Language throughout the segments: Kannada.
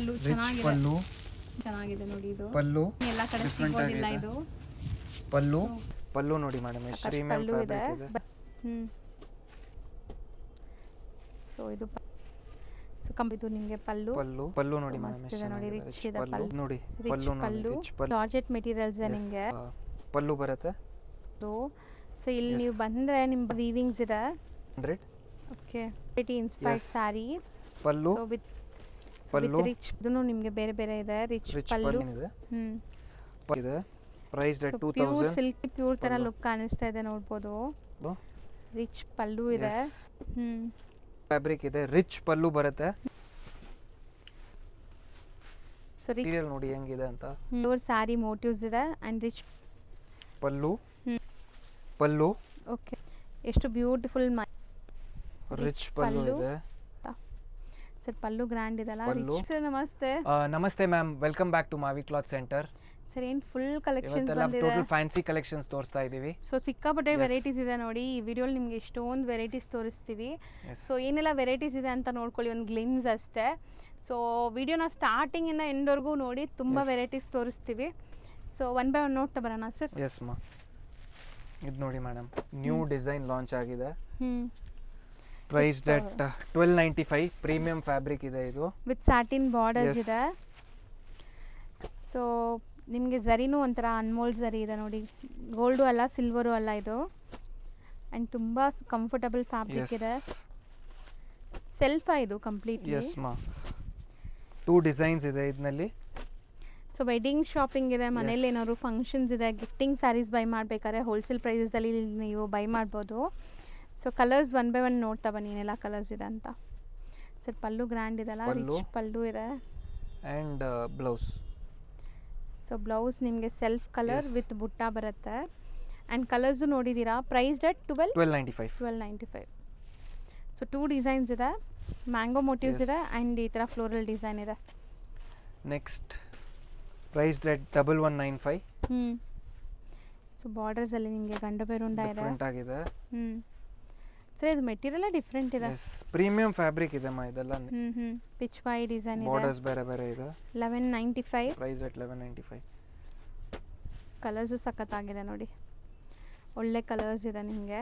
ಪಲ್ಲು ರಿಚ್ ಪಲ್ಲು ಚೆನ್ನಾಗಿದೆ ನೋಡಿ. ಇದು ಪಲ್ಲು ಎಲ್ಲ ಕಡೆ ಸಿಗೋದಿಲ್ಲ ಇದು ಪಲ್ಲು. ಪಲ್ಲು ನೋಡಿ ಮೇಡಮ್ ಎಷ್ಟು ಪ್ರೀಮಿಯಂ ಫ್ಯಾಬ್ರಿಕ್ ಇದೆ. ಸೊ ಇದು ಇದು ನಿಮಗೆ ಪಲ್ಲು ಪಲ್ಲು ನೋಡಿ ಮೇಡಮ್ ಎಷ್ಟು ನೋಡಿ. ಚೆನ್ನಾಗಿದೆ. ರಿಚ್ ಇದೆ ಪಲ್ಲು ನೋಡಿ ಪಲ್ಲು ನೋಡಿ. ರಿಚ್ ಜಾರ್ಜೆಟ್ ಮೆಟೀರಿಯಲ್ಸ್ ನಿಮಗೆ ಪಲ್ಲು ಬರುತ್ತೆ. ಸೊ ಇಲ್ಲಿ ನೀವು ಬಂದ್ರೆ ನಿಮ್ಮ ವೀವಿಂಗ್ಸ್ ಇದೆ 100. Okay pretty inspired saree pallu. So with rich ಇದನ್ನು ನಿಮಗೆ ಬೇರೆ ಬೇರೆ ಇದೆ. ರಿಚ್ ಪಲ್ಲು ಇದೆ. ಇದೆ price rate 2000. Pure silk pure ತರ ಲುಕ್ ಕಾಣಿಸ್ತಾ ಇದೆ ನೋಡಬಹುದು. ರಿಚ್ ಪಲ್ಲು ಇದೆ. ಫ್ಯಾಬ್ರಿಕ್ ಇದೆ. ರಿಚ್ ಪಲ್ಲು ಬರುತ್ತೆ. ಸೊ ಮೆಟೀರಿಯಲ್ ನೋಡಿ ಹೆಂಗಿದೆ ಅಂತ. ಪ್ಯೂರ್ ಸಾರಿ ಮೋಟಿವ್ಸ್ ಇದೆ and rich pallu. Pallu okay ಎಷ್ಟು ಬ್ಯೂಟಿಫುಲ್ ರಿಚ್ ಪಲ್ಲು ಇದೆ. ಸರ್ ಪಲ್ಲು ಗ್ರ್ಯಾಂಡ್ ಇದೆಲ್ಲ. ಸರ್ ನಮಸ್ತೆ. ನಮಸ್ತೆ ma'am, welcome back to Mavi cloth centre. Sir ಏನು ಫುಲ್ ಕಲೆಕ್ಷನ್ಸ್ ಬಂದಿದೆ. ಟೋಟಲ್ ಫ್ಯಾನ್ಸಿ ಕಲೆಕ್ಷನ್ಸ್ ತೋರಿಸ್ತಾ ಇದೀವಿ. ಸೊ ಸಿಕ್ಕಾಪಟ್ಟೆ ವೆರೈಟೀಸ್ ಇದೆ ನೋಡಿ. ಈ ವಿಡಿಯೋಲಿ ನಿಮಗೆ ಎಷ್ಟೊಂದು ವೆರೈಟೀಸ್ ತೋರಿಸ್ತೀವಿ. ಸೊ ಏನೆಲ್ಲ ವೆರೈಟೀಸ್ ಇದೆ ಅಂತ ನೋಡ್ಕೊಳ್ಳಿ, ಒಂದು ಗ್ಲಿಮ್ಸ್ ಅಷ್ಟೇ. ಸೊ ವಿಡಿಯೋನ ಸ್ಟಾರ್ಟಿಂಗಿಂದ ಎಂಡ್ವರೆಗೂ ನೋಡಿ, ತುಂಬ ವೆರೈಟೀಸ್ ತೋರಿಸ್ತೀವಿ. ಸೊ ಒನ್ ಬೈ ಒನ್ ನೋಡ್ತಾ ಬರೋಣ ಸರ್. ಎಸ್ ಮಾ, ಇದು ನೋಡಿ ಮೇಡಮ್, ನ್ಯೂ ಡಿಸೈನ್ ಲಾಂಚ್ ಆಗಿದೆ. Price rate 1295. ಪ್ರೀಮಿಯಂ ಫ್ಯಾಬ್ರಿಕ್ ಇದೆ ಇದು. ವಿತ್ ಸ್ಯಾಟಿನ್ ಬಾರ್ಡರ್ಸ್ ಇದೆ. ಸೊ ನಿಮಗೆ ಝರಿನೂ ಒಂಥರ ಅನ್ಮೋಲ್ ಝರಿ ಇದೆ ನೋಡಿ. ಗೋಲ್ಡು ಅಲ್ಲ, ಸಿಲ್ವರು ಅಲ್ಲ ಇದು. ಆ್ಯಂಡ್ ತುಂಬ ಕಂಫರ್ಟಬಲ್ ಫ್ಯಾಬ್ರಿಕ್ ಇದೆ. ಸೆಲ್ಫ್ ಇದು ಕಂಪ್ಲೀಟ್ಲಿ. ಎಸ್ ಮಾ, 2 ಡಿಸೈನ್ಸ್ ಇದೆ ಇದರಲ್ಲಿ. ಸೊ ವೆಡ್ಡಿಂಗ್ ಶಾಪಿಂಗ್ ಇದೆ, ಮನೇಲಿ ಏನಾದ್ರು ಫಂಕ್ಷನ್ಸ್ ಇದೆ, ಗಿಫ್ಟಿಂಗ್ ಸ್ಯಾರೀಸ್ ಬೈ ಮಾಡಬೇಕಾದ್ರೆ ಹೋಲ್ಸೇಲ್ ಪ್ರೈಸಲ್ಲಿ ನೀವು ಬೈ ಮಾಡ್ಬೋದು. So colours one by one ನೋಡ್ತಾ ಬನ್ನಿ ಏನೆಲ್ಲ ಕಲರ್ಸ್ ಇದೆ ಅಂತ. ಸರ್ ಪಲ್ಲು ಗ್ರ್ಯಾಂಡ್ ಇದೆಲ್ಲ, ರಿಚ್ ಪಲ್ಲು ಇದೆ. And blouse. ಸೊ ಬ್ಲೌಸ್ ನಿಮಗೆ ಸೆಲ್ಫ್ ಕಲರ್ ವಿತ್ ಬುಟ್ಟ ಬರುತ್ತೆ. ಆ್ಯಂಡ್ ಕಲರ್ಸು ನೋಡಿದ್ದೀರಾ. Price rate 1295. ಸೊ 2 ಡಿಸೈನ್ಸ್ ಇದೆ. ಮ್ಯಾಂಗೋ ಮೋಟಿವ್ಸ್ ಇದೆ ಆ್ಯಂಡ್ ಈ ಥರ ಫ್ಲೋರಲ್ ಡಿಸೈನ್ ಇದೆ. Next price rate 1195. ಸೊ ಬಾರ್ಡರ್ಸಲ್ಲಿ ನಿಮಗೆ ಗಂಡು ಬೇರುಂಡ ಇದೆ. ಡಿಫರೆಂಟ್ ಆಗಿದೆ. ಸರ್ ಇದು ಮೆಟೀರಿಯಲ್ ಡಿಫರೆಂಟ್ ಇದೆ. ಪ್ರೀಮಿಯಂ ಫ್ಯಾಬ್ರಿಕ್ ಇದೆ ಮಾ ಇದೆಲ್ಲ. ಪಿಚ್ ವೈ ಡಿಸೈನ್ ಇದೆ. ಬಾರ್ಡರ್ಸ್ ಬೇರೆ ಬೇರೆ ಇದೆ. 1195. Price rate 1195. ಕಲರ್ಸು ಸಖತ್ತಾಗಿದೆ ನೋಡಿ, ಒಳ್ಳೆ ಕಲರ್ಸ್ ಇದೆ ನಿಮಗೆ.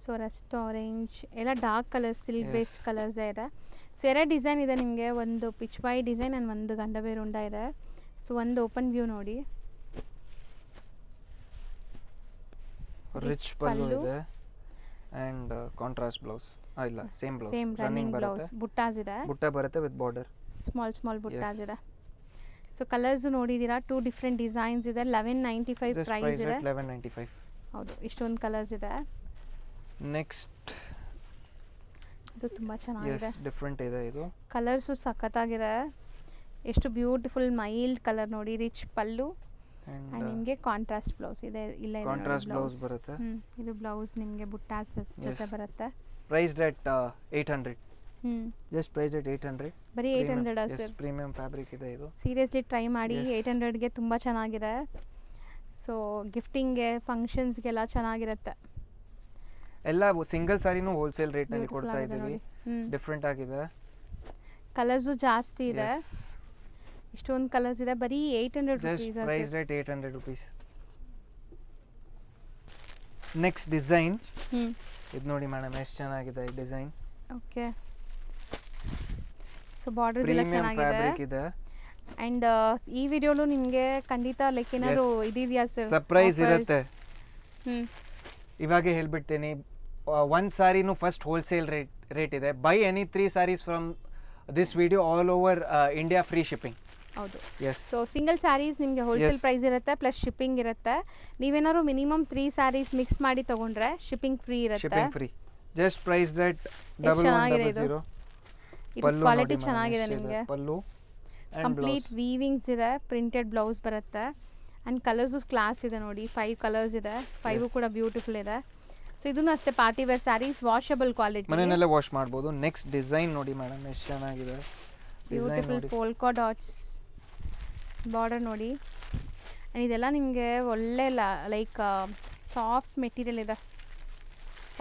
ಸೊ ರಸ್ಟ್ ಆರೆಂಜ್ ಎಲ್ಲ dark colours, silk based colours ಇದೆ. ಸೊ 2 ಡಿಸೈನ್ ಇದೆ ನಿಮಗೆ. ಒಂದು ಪಿಚ್ ವೈ ಡಿಸೈನ್ ಆ್ಯಂಡ್ ಒಂದು ಗಂಡ ಬೇರುಂಡ ಇದೆ. ಸೊ ಒಂದು ಓಪನ್ ವ್ಯೂ ನೋಡಿ. ರಿಚ್ ಪಲ್ಲು ಇದೆ ಆ್ಯಂಡ್ ಕಾಂಟ್ರಾಸ್ಟ್ ಬ್ಲೌಸ್. ಇಲ್ಲ, same blouse, same running blouse. ಬುಟ್ಟಾಸ್ ಇದೆ. ಬುಟ್ಟ ಬರುತ್ತೆ ವಿತ್ ಬಾರ್ಡರ್. ಸ್ಮಾಲ್ ಬುಟ್ಟಾಸ್ ಇದೆ. ಸೊ ಕಲರ್ಸ್ ನೋಡಿದ್ದೀರಾ. 2 ಡಿಫ್ರೆಂಟ್ ಡಿಸೈನ್ಸ್ ಇದೆ. 1195 ಪ್ರೈಸ್ ಇದೆ. 1195. ಹೌದು, ಇಷ್ಟೊಂದು ಕಲರ್ಸ್ ಇದೆ. ನೆಕ್ಸ್ಟ್ ಇದು ತುಂಬ ಚೆನ್ನಾಗಿದೆ. ಡಿಫರೆಂಟ್ ಇದೆ ಇದು. ಕಲರ್ಸು ಸಖತ್ತಾಗಿದೆ. ಎಷ್ಟು ಬ್ಯೂಟಿಫುಲ್ ಮೈಲ್ಡ್ ಕಲರ್ ನೋಡಿ. ರಿಚ್ ಪಲ್ಲು ಆ್ಯಂಡ್ ನಿಮಗೆ ಕಾಂಟ್ರಾಸ್ಟ್ ಬ್ಲೌಸ್ ಇದೆ. ಇಲ್ಲ ಕಾಂಟ್ರಾಸ್ಟ್ ಬ್ಲೌಸ್ ಬರುತ್ತೆ. ಇದು ಬ್ಲೌಸ್ ನಿಮಗೆ ಬುಟ್ಟಾಸ್ ಜೊತೆ ಬರುತ್ತೆ. Price rate 800. Just price rate 800. ಬರೀ 800 ಸರ್. ಪ್ರೀಮಿಯಂ ಫ್ಯಾಬ್ರಿಕ್ ಇದೆ ಇದು. ಸೀರಿಯಸ್ಲಿ ಟ್ರೈ ಮಾಡಿ. 800ಗೆ ತುಂಬ ಚೆನ್ನಾಗಿದೆ. ಸೊ ಗಿಫ್ಟಿಂಗ್ಗೆ, ಫಂಕ್ಷನ್ಸ್ಗೆಲ್ಲ ಚೆನ್ನಾಗಿರುತ್ತೆ. ಎಲ್ಲ ಸಿಂಗಲ್ ಸಾರಿನೂ ಹೋಲ್ಸೇಲ್ ರೇಟ್ ನಲ್ಲಿ ಕೊಡ್ತಾ ಇದ್ದೀವಿ. ಡಿಫರೆಂಟ್ ಆಗಿದೆ. ಕಲರ್ಸು ಜಾಸ್ತಿ ಇದೆ. ಇಷ್ಟೊಂದು ಕಲರ್ಸ್ ಇದೆ. ಬರೀ 800 rupees. Price rate 800 rupees. Next design ಇದು ನೋಡಿ ಮೇಡಮ್, ಎಷ್ಟು ಚೆನ್ನಾಗಿದೆ ಈ ಡಿಸೈನ್. ಓಕೆ. ಸೊ ಬಾರ್ಡರ್ಸ್ ಎಲ್ಲ ಚೆನ್ನಾಗಿದೆ. ಅಂಡ್ ಈ ವಿಡಿಯೋಲು ನಿಮಗೆ ಖಂಡಿತ ಲೈಕ್ ಏನಾದ್ರು ಇದೆಯಾ ಸರ್? ಸರ್ಪ್ರೈಸ್ ಇರುತ್ತೆ. ಇವಾಗೆ ಹೇಳ್ಬಿಡ್ತೀನಿ. 1 ಸಾರಿನೂ ಫಸ್ಟ್ ಹೋಲ್ಸೇಲ್ ರೇಟ್ ಇದೆ. Buy any 3 sarees from this video all over India free shipping. ಹೌದು. ಸೊ ಸಿಂಗಲ್ ಸ್ಯಾರೀಸ್ ನಿಮಗೆ ಹೋಲ್ಸೇಲ್ ಪ್ರೈಸ್ ಇರುತ್ತೆ, ಪ್ಲಸ್ ಶಿಪ್ಪಿಂಗ್ ಇರುತ್ತೆ. ನೀವೇನಾದ್ರು ಮಿನಿಮಮ್ 3 ಸ್ಯಾರೀಸ್ ಮಿಕ್ಸ್ ಮಾಡಿ ತಗೊಂಡ್ರೆ ಶಿಪ್ಪಿಂಗ್ ಫ್ರೀ ಇರುತ್ತೆ. Shipping free. Just price rate 1100. ಇದು ಕ್ವಾಲಿಟಿ ಚೆನ್ನಾಗಿದೆ ನಿಮಗೆ. ಪಲ್ಲು ಕಂಪ್ಲೀಟ್ ವೀವಿಂಗ್ಸ್ ಇದೆ. ಪ್ರಿಂಟೆಡ್ ಬ್ಲೌಸ್ ಬರುತ್ತೆ. ಆ್ಯಂಡ್ ಕಲರ್ಸು ಕ್ಲಾಸ್ ಇದೆ ನೋಡಿ. 5 ಕಲರ್ಸ್ ಇದೆ. 5 ಕೂಡ ಬ್ಯೂಟಿಫುಲ್ ಇದೆ. ಸೊ ಇದನ್ನು ಅಷ್ಟೇ party wear sarees, washable quality, ಮನೆಯಲ್ಲೇ ವಾಶ್ ಮಾಡ್ಬೋದು. ನೆಕ್ಸ್ಟ್ ಡಿಸೈನ್ ನೋಡಿ ಮೇಡಮ್, ಎಷ್ಟು ಚೆನ್ನಾಗಿದೆ. ಬ್ಯೂಟಿಫುಲ್ ಪೋಲ್ಕಾ ಡಾಟ್ಸ್ ಬಾರ್ಡರ್ ನೋಡಿ. ಆ್ಯಂಡ್ ಇದೆಲ್ಲ ನಿಮಗೆ ಒಳ್ಳೆ ಲೈಕ್ ಸಾಫ್ಟ್ ಮೆಟೀರಿಯಲ್ ಇದೆ.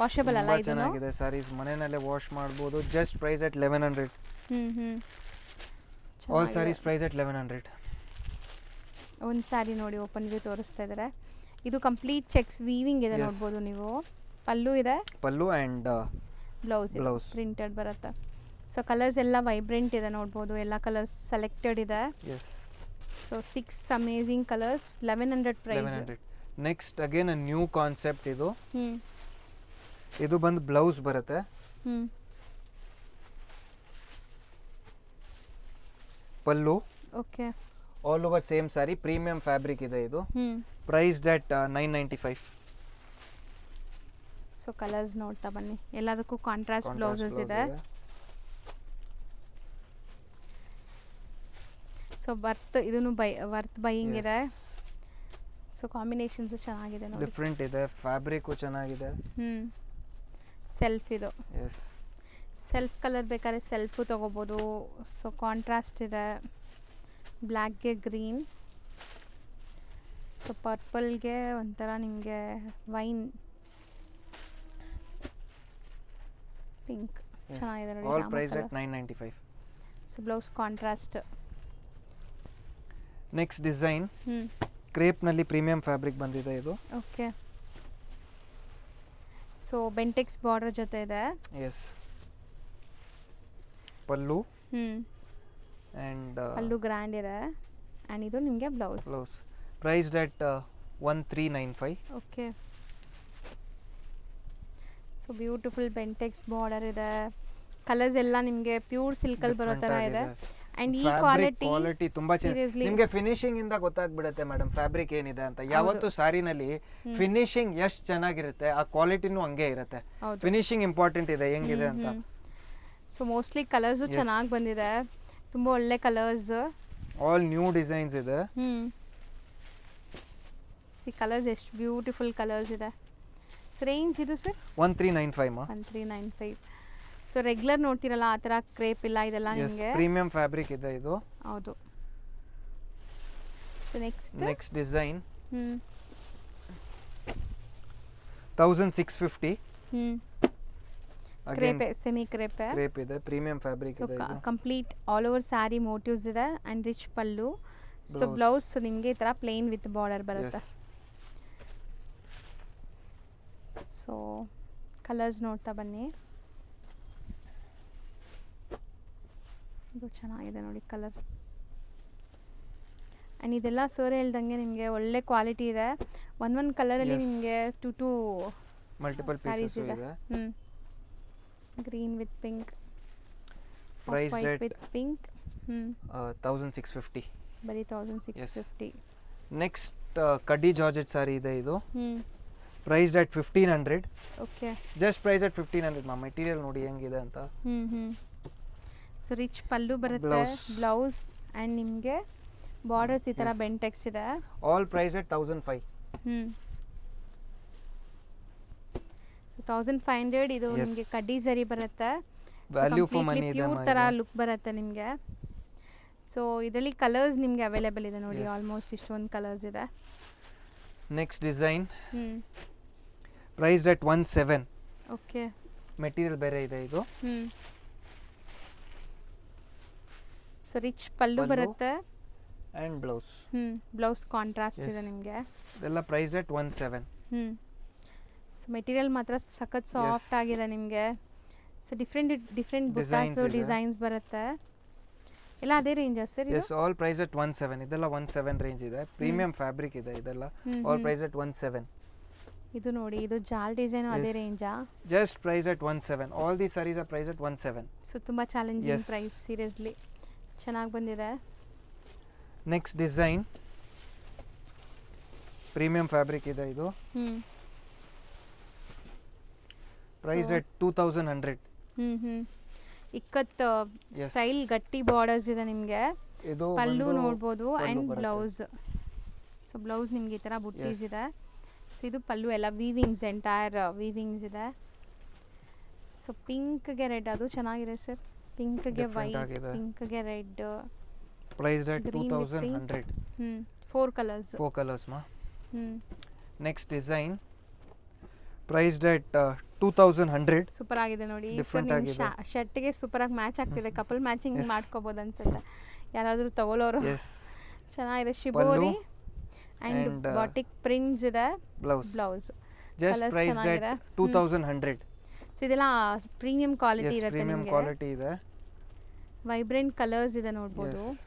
ವಾಷಬಲ್ ಅಲ್ಲ ತುಂಬಾ ಇದು? ಚೆನ್ನಾಗಿದೆ ಸ್ಯಾರೀಸ್, ಮನೆಯಲ್ಲೇ ವಾಶ್ ಮಾಡ್ಬೋದು. Just price at 1100. All saris price at 1100. ಒಂದು ಸ್ಯಾರಿ ನೋಡಿ ಓಪನ್ ವ್ಯೂ ತೋರಿಸ್ತಾ ಇದ್ದಾರೆ. ಇದು ಕಂಪ್ಲೀಟ್ ಚೆಕ್ಸ್ ವೀವಿಂಗ್ ಇದೆ, Yes. ನೋಡ್ಬೋದು ನೀವು. ಪಲ್ಲು ಇದೆ, pallu and blouse Blouse. Printed ಬರುತ್ತೆ. ಸೊ ಕಲರ್ಸ್ ಎಲ್ಲ ವೈಬ್ರೆಂಟ್ ಇದೆ, ನೋಡ್ಬೋದು. ಎಲ್ಲ ಕಲರ್ಸ್ ಸೆಲೆಕ್ಟೆಡ್ ಇದೆ. Yes, so 6 amazing colours, 1100 price. 1100. Next again a new concept ಇದು. ಹ್ಞೂ ಇದು ಬಂದು ಬ್ಲೌಸ್ ಬರುತ್ತೆ, ಹ್ಞೂ pallu okay. All over same sari. Premium fabric ಇದೆ ಇದು. ಹ್ಞೂ ಪ್ರೈಸ್ಡ್ ಅಟ್ 995. ಸೊ ಕಲರ್ಸ್ ನೋಡ್ತಾ ಬನ್ನಿ. ಎಲ್ಲದಕ್ಕೂ ಕಾಂಟ್ರಾಸ್ಟ್ ಬ್ಲೌಸಸ್ ಇದೆ. ಸೊ ಇದನ್ನು ವರ್ತ್ ಬೈಯಿಂಗ್ ಇದೆ. ಸೊ ಕಾಂಬಿನೇಷನ್ಸು ಚೆನ್ನಾಗಿದೆ ನೋಡಿ. ಡಿಫ್ರೆಂಟ್ ಇದೆ, ಫ್ಯಾಬ್ರಿಕ್ಕು ಚೆನ್ನಾಗಿದೆ. ಸೆಲ್ಫ್ ಇದು, ಎಸ್, ಸೆಲ್ಫ್ ಕಲರ್ ಬೇಕಾದ್ರೆ ಸೆಲ್ಫು ತೊಗೋಬೋದು. ಸೊ ಕಾಂಟ್ರಾಸ್ಟ್ ಇದೆ, ಬ್ಲ್ಯಾಕ್ಗೆ ಗ್ರೀನ್, ಸೊ ಪರ್ಪಲ್ಗೆ ಒಂಥರ ನಿಮಗೆ ವೈನ್ ಪಿಂಕ್, ಚೆನ್ನಾಗಿದೆ ನೋಡಿ. All price at 995. So blouse contrast. Next design ಹ್ಞೂ ಕ್ರೇಪ್ನಲ್ಲಿ ಪ್ರೀಮಿಯಂ ಫ್ಯಾಬ್ರಿಕ್ ಬಂದಿದೆ ಇದು. ಓಕೆ. ಸೊ ಬೆಂಟೆಕ್ಸ್ ಬಾರ್ಡರ್ ಜೊತೆ ಇದೆ. ಎಸ್, ಪಲ್ಲು ಹ್ಞೂ ಆ್ಯಂಡ್ ಅಲ್ಲೂ ಗ್ರ್ಯಾಂಡ್ ಇದೆ. ಆ್ಯಂಡ್ ಇದು ನಿಮಗೆ blouse. Blouse priced at 1395. Okay. So beautiful Bentex border ಇದೆ. ಕಲರ್ಸ್ ಎಲ್ಲ ನಿಮಗೆ ಪ್ಯೂರ್ ಸಿಲ್ಕಲ್ಲಿ ಬರೋ ಥರ ಇದೆ. ಆ್ಯಂಡ್ ಈ ಕ್ವಾಲಿಟಿ ತುಂಬಾ ಚೆನ್ನಾಗಿ. seriously. ನಿಮಗೆ ಫಿನಿಶಿಂಗ್ ಇಂದ ಗೊತ್ತಾಗ್ಬಿಡುತ್ತೆ ಮೇಡಮ್ ಫ್ಯಾಬ್ರಿಕ್ ಏನಿದೆ ಅಂತ. ಯಾವತ್ತು ಸಾರಿನಲ್ಲಿ ಫಿನಿಶಿಂಗ್ ಎಷ್ಟು ಚೆನ್ನಾಗಿರುತ್ತೆ, ಆ ಕ್ವಾಲಿಟಿನೂ ಹಂಗೆ ಇರುತ್ತೆ. ಹೌದು. ಫಿನಿಶಿಂಗ್ ಇಂಪಾರ್ಟೆಂಟ್ ಇದೆ ಹೆಂಗಿದೆ ಅಂತ. So mostly colours Yes. ಚೆನ್ನಾಗಿ ಬಂದಿದೆ, ತುಂಬ ಒಳ್ಳೆ ಕಲರ್ಸ್. ಆಲ್ ನ್ಯೂ ಡಿಸೈನ್ಸ್ ಇದೆ. ಕಲರ್ಸ್ ಎಷ್ಟು ಬ್ಯೂಟಿಫುಲ್ ಕಲರ್ಸ್ ಇದೆ. ಸೊ ರೇಂಜ್ ಇದು ಸರ್ 1395 ಮಾ. 1395. ಸೊ ರೆಗ್ಯುಲರ್ ನೋಡ್ತಿರಲ್ಲ ಆ ಥರ ಕ್ರೇಪ್ ಇಲ್ಲ, ಇದೆಲ್ಲ ಎಸ್, ನಿಮಗೆ. ಪ್ರೀಮಿಯಂ ಫ್ಯಾಬ್ರಿಕ್ ಇದೆ ಇದು. ಹೌದು. ಸೊ ನೆಕ್ಸ್ಟ್ ಡಿಸೈನ್ ಹ್ಞೂ 1650. Again crepe, semi crepe. Crepe ಇದೆ, ಪ್ರೀಮಿಯಂ ಫ್ಯಾಬ್ರಿಕ್ ಸೊ ಇದೆ ಇದು. Complete all over sari motifs ಇದೆ and rich pallu. So Blouse. Blouse ನಿಮಗೆ ಈ ಥರ ಪ್ಲೇನ್ ವಿತ್ ಬಾರ್ಡರ್ ಬರುತ್ತೆ. Yes. ಸೊ ಕಲರ್ಸ್ ನೋಡ್ತಾ ಬನ್ನಿ. ಇದು ಚೆನ್ನಾಗಿದೆ ನೋಡಿ ಕಲರ್. ಆ್ಯಂಡ್ ಇದೆಲ್ಲ ಸರ್ ಹೇಳ್ದಂಗೆ ನಿಮಗೆ ಒಳ್ಳೆ ಕ್ವಾಲಿಟಿ ಇದೆ. ಒಂದೊಂದು ಕಲರಲ್ಲಿ Yes. ನಿಮಗೆ ಟು ಮಲ್ಟಿಪಲ್ ಸ್ಯಾರೀಸ್ ಪೀಸಸ್ ಇದೆ. ಇದೆ. Green with pink, Priced white at with pink. 1650. ಬರೀ 1650. ನೆಕ್ಸ್ಟ್ ಕಡ್ಡಿ ಜಾರ್ಜೆಟ್ ಸಾರಿ ಇದೆ ಇದು. ಹ್ಞೂ priced at 1500. Okay. Just price at 1500 ಮಾ. ಮೆಟೀರಿಯಲ್ ನೋಡಿ ಹೆಂಗಿದೆ ಅಂತ. ಹ್ಞೂ ಸೊ ರಿಚ್ ಪಲ್ಲು ಬರುತ್ತೆ, Blouse. ಬ್ಲೌಸ್ ಆ್ಯಂಡ್ ನಿಮಗೆ ಬಾರ್ಡರ್ಸ್ ಈ ಥರ Yes. ಬೆಂಟೆಕ್ಸ್ ಇದೆ. All price at 1005. 1500. ಇದು Yes. ನಿಮಗೆ ಕಡ್ಡಿ ಸರಿ ಬರುತ್ತೆ. ವ್ಯಾಲ್ಯೂ ಫಾರ್ ಮನಿ ಇದೆ ಪ್ಯೂರ್ ಥರ ಲುಕ್ ಬರುತ್ತೆ ನಿಮಗೆ. ಸೊ ಇದರಲ್ಲಿ ಕಲರ್ಸ್ ನಿಮಗೆ ಅವೈಲೇಬಲ್ ಇದೆ ನೋಡಿ. Yes. ಆಲ್ಮೋಸ್ಟ್ ಇಷ್ಟೊಂದು ಕಲರ್ಸ್ ಇದೆ. ನೆಕ್ಸ್ಟ್ ಡಿಸೈನ್ ಹ್ಞೂ ಪ್ರೈಸ್ಡ್ ಅಟ್ 17. ಓಕೆ. ಮೆಟೀರಿಯಲ್ ಬೇರೆ ಇದೆ ಇದು. ಸೊ ರಿಚ್ ಪಲ್ಲು ಪಲ್ಲು. ಬರುತ್ತೆ. ಆ್ಯಂಡ್ ಬ್ಲೌಸ್ ಬ್ಲೌಸ್ ಕಾಂಟ್ರಾಸ್ಟ್ ಇದೆ Yes. ನಿಮಗೆ. ಇದೆಲ್ಲ ಪ್ರೈಸ್ ಅಟ್ 17. ಸೊ ಮೆಟೀರಿಯಲ್ ಮಾತ್ರ ಸಖತ್ ಸಾಫ್ಟ್ Yes. ಆಗಿದೆ ನಿಮಗೆ. ಸೊ ಡಿಫ್ರೆಂಟ್ Designs ಬುಟ್ಟಾಸು ಇದೆ. ಡಿಸೈನ್ಸ್ ಬರುತ್ತೆ. ಎಲ್ಲ ಅದೇ ರೇಂಜಾ ಸರ್ ಇದು? Yes, all price at 17. ಇದೆಲ್ಲ 17 ರೇಂಜ್ ಇದೆ. ಪ್ರೀಮಿಯಂ ಫ್ಯಾಬ್ರಿಕ್ ಇದೆ ಇದೆಲ್ಲ. All price at 17. ಇದು ನೋಡಿ, ಇದು ಜಾಲ್ ಡಿಸೈನ್ ಅದೇ Yes. ರೇಂಜಾ? Just price at 17. All the saris are price at 17. So ತುಂಬ ಚಾಲೆಂಜಿಂಗ್ Yes. ಪ್ರೈಸ್, ಸೀರಿಯಸ್ಲಿ ಚೆನ್ನಾಗಿ ಬಂದಿದೆ. ನೆಕ್ಸ್ಟ್ ಡಿಸೈನ್ ಪ್ರೀಮಿಯಂ ಫ್ಯಾಬ್ರಿಕ್ ಇದೆ ಇದು. ಹ್ಞೂ price So- at 2100. Ikat Yes. Style ಗಟ್ಟಿ ಬಾರ್ಡರ್ಸ್ ಇದೆ ನಿಮಗೆ. ಇದು ಪಲ್ಲು ಬಂದು ನೋಡ್ಬೋದು ಪಲ್ಲು ಆ್ಯಂಡ್ ಬರುತ್ತೆ. ಬ್ಲೌಸ್. ಸೊ ಬ್ಲೌಸ್ ನಿಮಗೆ ಈ ಥರ ಬುಟ್ಟೀಸ್ Yes. ಇದೆ. ಸೊ ಇದು ಪಲ್ಲು ಎಲ್ಲ ವೀವಿಂಗ್ಸ್, ಎಂಟೈರ್ ವೀವಿಂಗ್ಸ್ ಇದೆ. ಸೊ ಪಿಂಕ್ಗೆ ರೆಡ್, ಅದು ಚೆನ್ನಾಗಿದೆ ಸರ್. ಪಿಂಕ್ಗೆ Different ವೈಟ್, ಆಗಿದೆ. ಪಿಂಕ್ಗೆ red. Price at Green with pink. 2100. 4 colours. 4 colours ಮಾ. ಹ್ಞೂ next design priced at 2100. Super ಆಗಿದೆ ನೋಡಿ ಸರ್, Different ನಿಮ್ಮ ಆಗಿದೆ. ಶರ್ಟ್ಗೆ ಸೂಪರ್ ಆಗಿ ಮ್ಯಾಚ್ ಆಗ್ತಿದೆ. ಕಪಲ್ ಮ್ಯಾಚಿಂಗ್ ಮಾಡ್ಕೋಬಹುದು ಅನ್ಸುತ್ತೆ ಯಾರಾದರೂ ತಗೊಳ್ಳೋರು. ಎಸ್. ಚೆನ್ನಾಗಿದೆ. Shibori and and, batik prints ಇದೆ. Blouse blouse just Colours priced at ಚೆನ್ನಾಗಿದೆ. 2100. ಸೊ ಇದೆಲ್ಲ ಪ್ರೀಮಿಯಂ ಕ್ವಾಲಿಟಿ ಎಸ್, ಇರುತ್ತೆ ಪ್ರೀಮಿಯಂ ನಿಮಗೆ. ಕ್ವಾಲಿಟಿ ಇದೆ. ವೈಬ್ರೆಂಟ್ ಕಲರ್ಸ್ ಇದೆ ನೋಡ್ಬೋದು. Yes.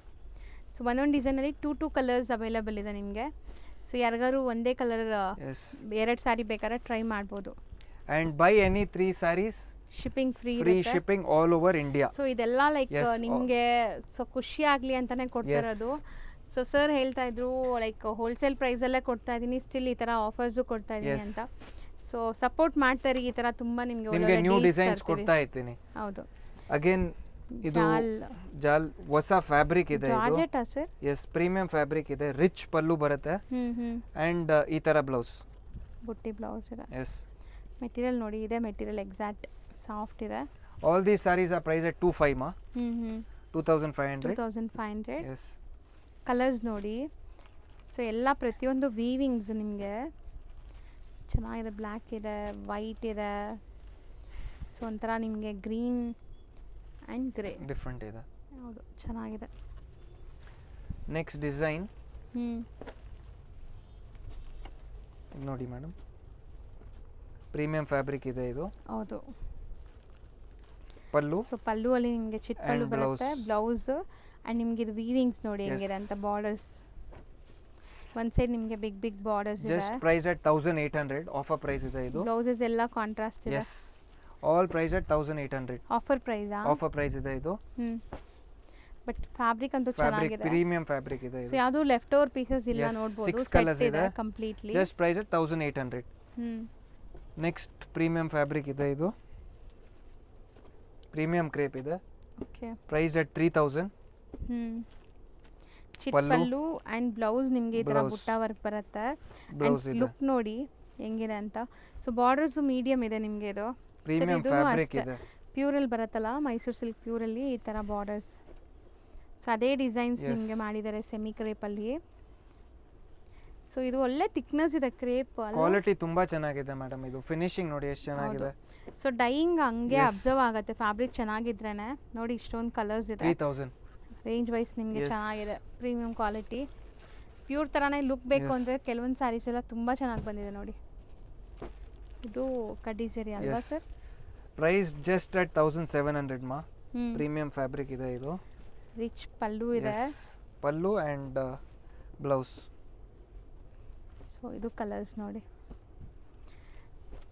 ಸೊ ಒಂದೊಂದು ಡಿಸೈನಲ್ಲಿ ಟೂ ಕಲರ್ಸ್ ಅವೈಲಬಲ್ ಇದೆ ನಿಮಗೆ. ಸೊ ಯಾರಿಗಾರು ಒಂದೇ ಕಲರ್ ಎಸ್. 2 ಸ್ಯಾರಿ ಬೇಕಾದ್ರೆ ಟ್ರೈ ಮಾಡ್ಬೋದು. And buy any 3 sarees, shipping free free ಇರುತ್ತೆ. shipping all over India. So ಇದೆಲ್ಲ ಲೈಕ್ Yes, ನಿಮಗೆ ಸೊ ಖುಷಿ ಆಗಲಿ ಅಂತಾನೆ ಕೊಡ್ತಿರೋದು. ಸೊ ಸರ್ ಹೇಳ್ತಾ ಇದ್ರು ಲೈಕ್ ಹೋಲ್ಸೇಲ್ ಪ್ರೈಸಲ್ಲೇ ಕೊಡ್ತಾ ಇದ್ದೀನಿ, ಸ್ಟಿಲ್ ಈ ಥರ ಆಫರ್ಸು ಕೊಡ್ತಾ ಇದ್ದೀನಿ Yes. ಅಂತ. ಸೊ ಸಪೋರ್ಟ್ ಮಾಡ್ತಾರೆ ಈ ಥರ ತುಂಬ ನಿಮಗೆ ನಿಮಗೆ ನ್ಯೂ ಡಿಸೈನ್ಸ್ ಕೊಡ್ತಾ ಇರ್ತೀನಿ. ಹೌದು. ಅಗೇನ್ ಇದು ಜಾಲ್ ಹೊಸ ಫ್ಯಾಬ್ರಿಕ್ ಇದೆ ಇದು. ಜಾರ್ಜೆಟಾ ಸರ್? ಎಸ್, ಪ್ರೀಮಿಯಂ ಫ್ಯಾಬ್ರಿಕ್ ಇದೆ. ರಿಚ್ ಪಲ್ಲು ಬರುತ್ತೆ ಅಂಡ್ ಈ ತರ ಬ್ಲೌಸ್. ಬುಟ್ಟಿ ಬ್ಲೌಸ್ ಇದೆ. ಎಸ್. ಮೆಟೀರಿಯಲ್ ನೋಡಿ, ಇದೆ ಮೆಟೀರಿಯಲ್ ಎಕ್ಸಾಕ್ಟ್ ಸಾಫ್ಟ್ ಇದೆ. All these sarees are price at 25 ಮಾ. 2500. 2500. ಎಸ್. ಕಲರ್ಸ್ ನೋಡಿ. ಸೊ ಎಲ್ಲ ಪ್ರತಿಯೊಂದು ವೀವಿಂಗ್ಸ್ ನಿಮಗೆ ಚೆನ್ನಾಗಿದೆ. ಬ್ಲ್ಯಾಕ್ ಇದೆ, ವೈಟ್ ಇದೆ, ಸೊ ಒಂಥರ ನಿಮಗೆ ಗ್ರೀನ್ ಆ್ಯಂಡ್ ಗ್ರೇ ಡಿಫ್ರೆಂಟ್ ಇದೆ. ಹೌದು, ಚೆನ್ನಾಗಿದೆ. ನೆಕ್ಸ್ಟ್ ಡಿಸೈನ್ ನೋಡಿ ಮೇಡಮ್, ಪ್ರೀಮಿಯಂ ಫ್ಯಾಬ್ರಿಕ್ ಇದೆ ಇದು. ಹೌದು. ಪಲ್ಲು. ಸೊ ಪಲ್ಲು ಅಲ್ಲಿ ನಿಮಗೆ ಚಿಟ್ ಪಲ್ಲು And ಬರುತ್ತೆ. blouse. ಬ್ಲೌಸ್ ಆ್ಯಂಡ್ ನಿಮ್ಗೆ ಇದು ವೀವಿಂಗ್ಸ್ ನೋಡಿ ಹೆಂಗಿದೆ ಅಂತ. ಬಾರ್ಡರ್ಸ್ ಒಂದು ಸೈಡ್ ನಿಮಗೆ ಬಿಗ್ ಬಾರ್ಡರ್ಸ್ ಇದೆ. Just price at 1800. Offer price ಇದೆ ಇದು. ಬ್ಲೌಸಸ್ ಎಲ್ಲ ಕಾಂಟ್ರಾಸ್ಟ್ ಇದೆ. Yes, all price at 1800. Offer ಪ್ರೈಸಾ? ಆಫರ್ ಪ್ರೈಸ್ ಇದೆ ಇದು. ಬಟ್ ಫ್ಯಾಬ್ರಿಕ್ ಅಂತೂ ಫ್ಯಾಬ್ರಿಕ್ ಚೆನ್ನಾಗಿದೆ. ಪ್ರೀಮಿಯಂ ಫ್ಯಾಬ್ರಿಕ್ ಇದೆ ಸೊ ಇದು. ಯಾವುದು ಲೆಫ್ಟ್ ಓವರ್ ಪೀಸಸ್ ಇಲ್ಲ Yes, ನೋಡ್ಬೋದು. 6 ಸೆಟ್ colours ಇದೆ ಇದೆ. Completely. Just price at 1800. Next premium fabric ಇದೆ ಇದು. ಪ್ರೀಮಿಯಂ ಕ್ರೇಪ್ ಇದೆ. Okay. Price at 3000. Chit pallu. Pallu and blouse ನಿಮಗೆ ಈ ಥರ Blouse. ಬುಟ್ಟ ವರ್ಕ್ ಬರುತ್ತೆ. ಬ್ಲೌಸ್ ಇದೆ. ಲುಕ್ ನೋಡಿ ಹೆಂಗಿದೆ ಅಂತ. ಸೊ ಬಾರ್ಡರ್ಸು ಮೀಡಿಯಂ ಇದೆ ನಿಮಗೆ ಇದು. ಪ್ರೀಮಿಯಂ ಇದೂ ಫ್ಯಾಬ್ರಿಕ್ ಅಷ್ಟೇ. ಇದೆ. ಪ್ಯೂರಲ್ಲಿ ಬರುತ್ತಲ್ಲ, ಮೈಸೂರು ಸಿಲ್ಕ್ ಪ್ಯೂರಲ್ಲಿ ಈ ಥರ ಬಾರ್ಡರ್ಸ್. ಸೊ ಅದೇ ಡಿಸೈನ್ಸ್ Yes. ನಿಮಗೆ ಮಾಡಿದ್ದಾರೆ ಸೆಮಿ ಕ್ರೇಪಲ್ಲಿ. ಸೊ ಇದು ಒಳ್ಳೆ ಥಿಕ್ನೆಸ್ ಇದೆ ಕ್ರೇಪ್. ಕ್ವಾಲಿಟಿ ತುಂಬಾ ಚೆನ್ನಾಗಿದೆ ಮೇಡಮ್. ಇದು ಫಿನಿಶಿಂಗ್ ನೋಡಿ ಎಷ್ಟು ಚೆನ್ನಾಗಿದೆ. ಸೊ ಡೈಯಿಂಗ್ ಹಂಗೆ Yes. ಅಬ್ಸರ್ವ್ ಆಗುತ್ತೆ ಫ್ಯಾಬ್ರಿಕ್ ಚೆನ್ನಾಗಿದ್ರೇನೆ. ನೋಡಿ ಇಷ್ಟೊಂದು ಕಲರ್ಸ್ ಇದೆ. 3000. ರೇಂಜ್ ವೈಸ್ ನಿಮಗೆ Yes. ಚೆನ್ನಾಗಿದೆ. ಪ್ರೀಮಿಯಂ ಕ್ವಾಲಿಟಿ ಪ್ಯೂರ್ ಥರನೇ ಲುಕ್ ಬೇಕು Yes. ಅಂದರೆ ಕೆಲವೊಂದು ಸ್ಯಾರೀಸ್ ಎಲ್ಲ ತುಂಬ ಚೆನ್ನಾಗಿ ಬಂದಿದೆ ನೋಡಿ. ಇದು ಕಡ್ಡಿ ಸೀರೆ ಅಲ್ವಾ Yes. Sir? Price just at 1700 ಮಾ. ಪ್ರೀಮಿಯಂ ಫ್ಯಾಬ್ರಿಕ್ ಇದೆ ಇದು. ರಿಚ್ ಪಲ್ಲು ಇದೆ. Yes. Pallu and blouse. So ಇದು ಕಲರ್ಸ್ ನೋಡಿ.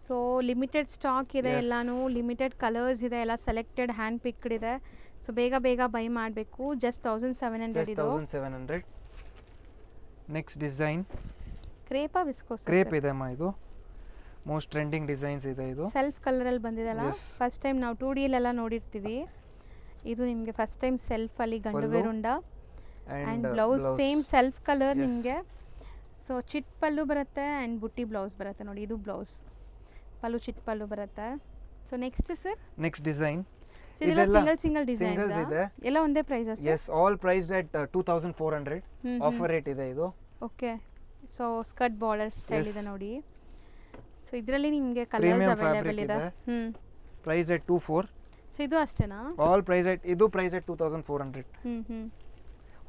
ಸೊ ಲಿಮಿಟೆಡ್ ಸ್ಟಾಕ್ ಇದೆ. Yes. ಎಲ್ಲಾನು ಲಿಮಿಟೆಡ್ ಕಲರ್ಸ್ ಇದೆ. ಎಲ್ಲ ಸೆಲೆಕ್ಟೆಡ್ ಹ್ಯಾಂಡ್ ಪಿಕ್ಡ್ ಇದೆ. ಸೊ ಬೇಗ ಬೈ ಮಾಡಬೇಕು. ಜಸ್ಟ್ 1700 ಜಸ್ಟ್ ಇದು. 1700. ನೆಕ್ಸ್ಟ್ ಡಿಸೈನ್ ಕ್ರೇಪಾ ವಿಸ್ಕೋಸ್? ಕ್ರೇಪ್ ಇದೆ ಅಮ್ಮ. ಇದು ಮೋಸ್ಟ್ ಟ್ರೆಂಡಿಂಗ್ ಡಿಸೈನ್ಸ್ ಇದೆ ಇದು. ಸೆಲ್ಫ್ ಕಲರಲ್ಲಿ ಬಂದಿದೆಲ್ಲ. Yes. ಫಸ್ಟ್ ಟೈಮ್ ನಾವು 2D ಎಲ್ಲ ನೋಡಿರ್ತೀವಿ. ಇದು ನಿಮಗೆ ಫಸ್ಟ್ ಟೈಮ್ ಸೆಲ್ಫಲ್ಲಿ ಗಂಡು ಪಲ್ಲು ಬೇರುಂಡ and and blouse same self colour Yes. ನಿಮಗೆ. ಸೊ ಚಿಟ್ ಪಲ್ಲು ಬರುತ್ತೆ ಆ್ಯಂಡ್ ಬುಟ್ಟಿ ಬ್ಲೌಸ್ ಬರುತ್ತೆ ನೋಡಿ. ಇದು ಬ್ಲೌಸ್, ಪಲ್ಲು ಚಿಟ್ ಪಲ್ಲು ಬರುತ್ತೆ. So next sir? Next design. So ಇದೆಲ್ಲ ಇದೆಲ್ಲ ಸಿಂಗಲ್ ಡಿಸೈನ್ singles ಇದೆ. ಎಲ್ಲ ಒಂದೇ prices? Yes, all priced at 2400. Offer rate ಇದೆ ಇದು. Okay. So skirt border style Yes. ಇದೆ ನೋಡಿ. ಸೊ ಇದರಲ್ಲಿ ನಿಮಗೆ ಕಲರ್ಸ್ Premium ಅವೈಲೇಬಲ್ fabric ಇದೆ. ಇದೆ. Price at 24. ಸೊ ಇದು ಅಷ್ಟೇನಾ? ಆಲ್ ಪ್ರೈಸ್ ಅಟ್ ಇದು ಪ್ರೈಸ್ ಅಟ್ 2400. ಹ್ಞೂ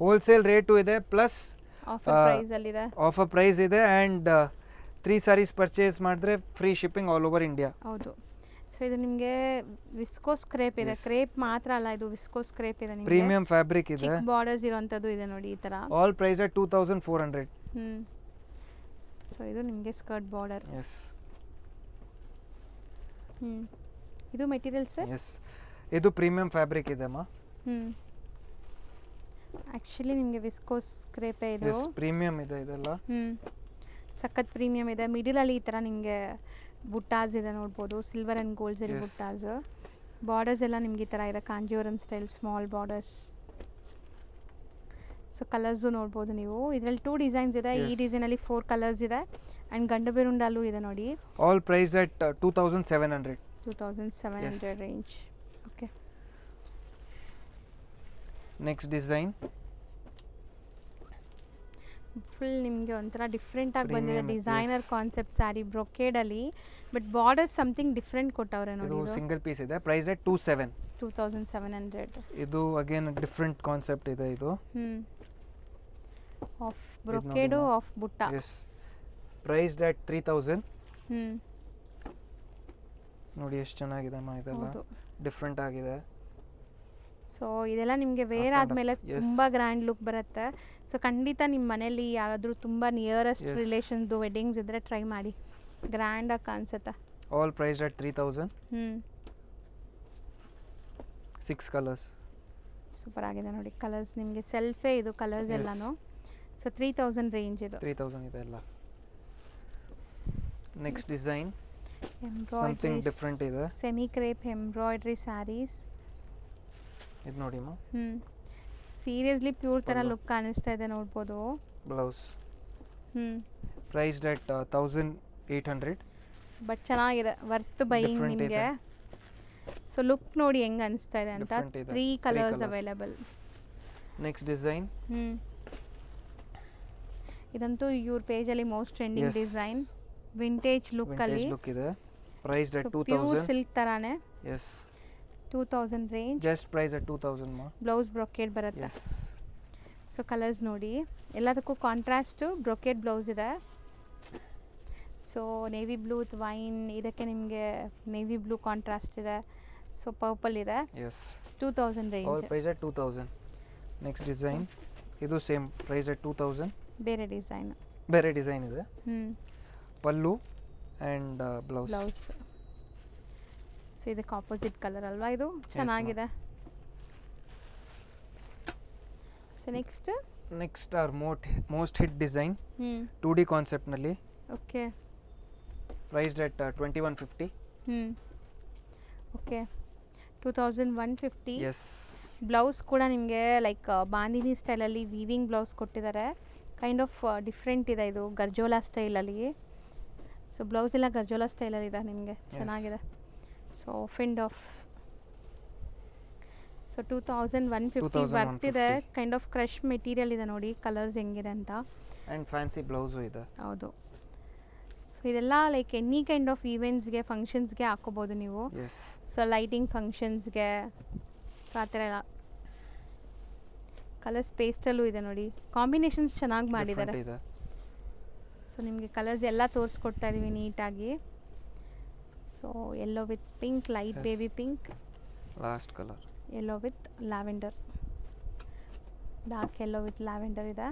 ಹೋಲ್ಸೇಲ್ ರೇಟು ಇದೆ ಪ್ಲಸ್ ಆಫರ್ ಪ್ರೈಸ್ ಅಲ್ಲಿ ಇದೆ. ಆಫರ್ ಪ್ರೈಸ್ ಇದೆ ಅಂಡ್ 3 ಸಾರೀಸ್ ಪರ್ಚೇಸ್ ಮಾಡಿದ್ರೆ free shipping all over India. ಹೌದು. ಸೊ ಇದು ನಿಮಗೆ ವಿಸ್ಕೋಸ್ ಕ್ರೇಪ್ ಇದೆ. Yes. ಕ್ರೇಪ್ ಮಾತ್ರ ಅಲ್ಲ, ಇದು ವಿಸ್ಕೋಸ್ ಕ್ರೇಪ್ ಇದೆ ನಿಮಗೆ. ಪ್ರೀಮಿಯಂ ಫ್ಯಾಬ್ರಿಕ್ ಇದೆ. ಚಿಕ್ ಬಾರ್ಡರ್ಸ್ ಇರೋಂಥದ್ದು ಇದೆ ನೋಡಿ ಈ ಥರ. All price at 2400. ಸೊ ಇದು ನಿಮಗೆ ಸ್ಕರ್ಟ್ ಬಾರ್ಡರ್. ಎಸ್. ಇದು ಮೆಟೀರಿಯಲ್ ಸರ್? ಎಸ್, ಇದು ಪ್ರೀಮಿಯಂ ಫ್ಯಾಬ್ರಿಕ್ ಇದೆ ಅಮ್ಮ. ಆ್ಯಕ್ಚುಲಿ ನಿಮಗೆ ವಿಸ್ಕೋಸ್ ಕ್ರೇಪೇ ಇದು. ಎಸ್, ಪ್ರೀಮಿಯಂ ಇದೆ ಇದೆಲ್ಲ. ಸಖತ್ ಪ್ರೀಮಿಯಂ ಇದೆ. ಮಿಡಿಲಲ್ಲಿ ಈ ಥರ ನಿಮಗೆ ಬುಟ್ಟಾಸ್ ಇದೆ ನೋಡ್ಬೋದು. Silver and gold zari Yes. ಬುಟ್ಟಾಸ್. ಬಾರ್ಡರ್ಸ್ ಎಲ್ಲ ನಿಮ್ಗೆ ಈ ಥರ ಇದೆ, Kanjeevaram style small borders. So colours ನೋಡ್ಬೋದು ನೀವು. ಇದರಲ್ಲಿ 2 ಡಿಸೈನ್ಸ್ ಇದೆ. ಈ Yes. ಡಿಸೈನಲ್ಲಿ 4 ಕಲರ್ಸ್ ಇದೆ ಆ್ಯಂಡ್ ಗಂಡು ಬೆರುಂಡಲ್ಲೂ ಇದೆ ನೋಡಿ. All price at 2700. 2700 range. Okay. Next design full ನಿಮಗೆ ಒಂಥರ ಡಿಫ್ರೆಂಟಾಗಿ ಬಂದಿದೆ Premium, designer yes. Concept sari ಬ್ರೊಕೇಡಲ್ಲಿ. ಬಟ್ ಬಾರ್ಡರ್ ಸಮಥಿಂಗ್ ಡಿಫ್ರೆಂಟ್ ಕೊಟ್ಟವ್ರೆ ನೋಡಿ ಇದು ಇದು ಸಿಂಗಲ್ ಪೀಸ್ ಇದೆ, ಪ್ರೈಸ್ ಎಟ್ 27. 2700. ಇದು ಅಗೇನ್ ಡಿಫ್ರೆಂಟ್ ಕಾನ್ಸೆಪ್ಟ್ ಇದೆ ಇದು. ಆಫ್ ಬ್ರೊಕೇಡು ನೋಡಿ ಆಫ್ ಬುಟ್ಟ. S, priced at 3000. ನೋಡಿ ಎಷ್ಟು ಚೆನ್ನಾಗಿದೆ ಅಮ್ಮ, ಇದೆಲ್ಲ ಹೌದು. ಡಿಫ್ರೆಂಟ್ ಆಗಿದೆ. ಸೊ ಇದೆಲ್ಲ ನಿಮಗೆ ವೇರ್ Front of- ಆದಮೇಲೆ yes. ತುಂಬ ಗ್ರ್ಯಾಂಡ್ ಲುಕ್ ಬರುತ್ತೆ. ಸೊ ಖಂಡಿತ ನಿಮ್ಮ ಮನೇಲಿ ಯಾರಾದರೂ ತುಂಬ ನಿಯರೆಸ್ಟ್ Yes. ರಿಲೇಷನ್ದು ವೆಡ್ಡಿಂಗ್ಸ್ ಇದ್ದರೆ ಟ್ರೈ ಮಾಡಿ, ಗ್ರ್ಯಾಂಡಾಗಿ ಕಾಣಿಸುತ್ತೆ. All priced at 3000. 6 colours. Super ಆಗಿದೆ ನೋಡಿ ಕಲರ್ಸ್, ನಿಮಗೆ ಸೆಲ್ಫೇ ಇದು ಕಲರ್ಸ್ Yes. ಎಲ್ಲಾನು. ಸೊ 3000 ರೇಂಜ್ ಇದು. 3000 ಇದೆ ಎಲ್ಲ. ನೆಕ್ಸ್ಟ್ ಡಿಸೈನ್ ಸಮಥಿಂಗ್ ಡಿಫ್ರೆಂಟ್ ಇದೆ. Semi crepe embroidery sarees. ಇದು ನೋಡಿ ಅಮ್ಮ, ಸೀರಿಯಸ್ಲಿ ಪ್ಯೂರ್ ಥರ ಪಲ್ಲು. ಲುಕ್ ಕಾಣಿಸ್ತಾ ಇದೆ ನೋಡ್ಬೋದು. ಬ್ಲೌಸ್ ಹ್ಞೂ ಪ್ರೈಸ್ಡ್ ಎಟ್ 1800. ಬಟ್ ಚೆನ್ನಾಗಿದೆ, ವರ್ತ್ ಬೈಯಿಂಗ್ Different ನಿಮಗೆ. ಇದೆ. ಸೊ ಲುಕ್ ನೋಡಿ ಹೆಂಗೆ ಅನಿಸ್ತಾ ಇದೆ ಅಂತ. Different ಇದೆ. 3 Three colours colours. Available. Next design. ಇದಂತೂ ಇವ್ರ ಪೇಜಲ್ಲಿ ಮೋಸ್ಟ್ ಟ್ರೆಂಡಿಂಗ್ ಡಿಸೈನ್, ವಿಂಟೇಜ್ ಲುಕ್ಕಲ್ಲಿ. ವಿಂಟೇಜ್ ಲುಕ್ ಇದೆ, ಪ್ರೈಸ್ಡ್ ಎಟ್ ಪ್ಯೂರ್ 2000. ಸಿಲ್ಕ್ ಥರಾನೇ. Yes, 2000 range. Just price at 2000 ಮಾ. ಬ್ಲೌಸ್ ಬ್ರೊಕೇಡ್ ಬರುತ್ತೆ. ಎಸ್, ಸೊ ಕಲರ್ಸ್ ನೋಡಿ, ಎಲ್ಲದಕ್ಕೂ ಕಾಂಟ್ರಾಸ್ಟು ಬ್ರೊಕೇಡ್ ಬ್ಲೌಸ್ ಇದೆ. So navy blue with wine, ಇದಕ್ಕೆ ನಿಮಗೆ ನೇವಿ ಬ್ಲೂ ಕಾಂಟ್ರಾಸ್ಟ್ ಇದೆ. ಸೊ ಪರ್ಪಲ್ ಇದೆ. Yes, 2000 all range. Price at 2000. Next design, ಇದು ಸೇಮ್ ಪ್ರೈಸ್ ಎಟ್ 2000. ಬೇರೆ ಡಿಸೈನ್. ಬೇರೆ ಡಿಸೈನ್ ಇದೆ. ಹ್ಞೂ ಪಲ್ಲು ಆ್ಯಂಡ್ ಬ್ಲೌಸ್. ಬ್ಲೌಸ್. ಸೊ ಇದಕ್ಕೆ ಆಪೋಸಿಟ್ ಕಲರ್ ಅಲ್ವಾ, ಇದು ಚೆನ್ನಾಗಿದೆ. So next next R most hit design, ಹ್ಞೂ 2D ಕಾನ್ಸೆಪ್ಟ್ನಲ್ಲಿ, ಓಕೆ. ಪ್ರೈಸ್ಡ್ ಎಟ್ 2150. ಹ್ಞೂ ಓಕೆ, 2150. ಎಸ್, ಬ್ಲೌಸ್ ಕೂಡ ನಿಮಗೆ ಲೈಕ್ ಬಾಂದಿನಿ ಸ್ಟೈಲಲ್ಲಿ ವೀವಿಂಗ್ ಬ್ಲೌಸ್ ಕೊಟ್ಟಿದ್ದಾರೆ. ಕೈಂಡ್ ಆಫ್ ಡಿಫ್ರೆಂಟ್ ಇದೆ ಇದು, ಗರ್ಜೋಲಾ ಸ್ಟೈಲಲ್ಲಿ. ಸೊ ಬ್ಲೌಸ್ ಎಲ್ಲ ಗರ್ಜೋಲಾ ಸ್ಟೈಲಲ್ಲಿ ಇದೆ ನಿಮಗೆ, ಚೆನ್ನಾಗಿದೆ. So ಫಿಂಡ್ of. ಸೊ 2150 ಬರ್ತಿದೆ. ಕೈಂಡ್ ಆಫ್ ಕ್ರಶ್ ಮೆಟೀರಿಯಲ್ ಇದೆ ನೋಡಿ, ಕಲರ್ಸ್ ಹೆಂಗಿದೆ ಅಂತ. ಆ್ಯಂಡ್ ಫ್ಯಾನ್ಸಿ ಬ್ಲೌಸು ಇದೆ. ಹೌದು. ಸೊ ಇದೆಲ್ಲ ಲೈಕ್ ಎನಿ ಕೈಂಡ್ ಆಫ್ ಈವೆಂಟ್ಸ್ಗೆ, ಫಂಕ್ಷನ್ಸ್ಗೆ ಹಾಕೋಬೋದು ನೀವು. ಎಸ್, ಸೊ ಲೈಟಿಂಗ್ ಫಂಕ್ಷನ್ಸ್ಗೆ, ಸೊ ಆ ಥರ ಎಲ್ಲ. ಕಲರ್ಸ್ ಪೇಸ್ಟಲ್ಲೂ ಇದೆ ನೋಡಿ, ಕಾಂಬಿನೇಷನ್ಸ್ ಚೆನ್ನಾಗಿ ಮಾಡಿದ್ದಾರೆ. ಇದೆ. ಸೊ ನಿಮಗೆ ಕಲರ್ಸ್ ಎಲ್ಲ ತೋರಿಸ್ಕೊಡ್ತಾ ಇದ್ದೀವಿ ನೀಟಾಗಿ. So yellow with pink, light Yes. Baby pink, last colour. Yellow with lavender, dark yellow with lavender ಇದೆ.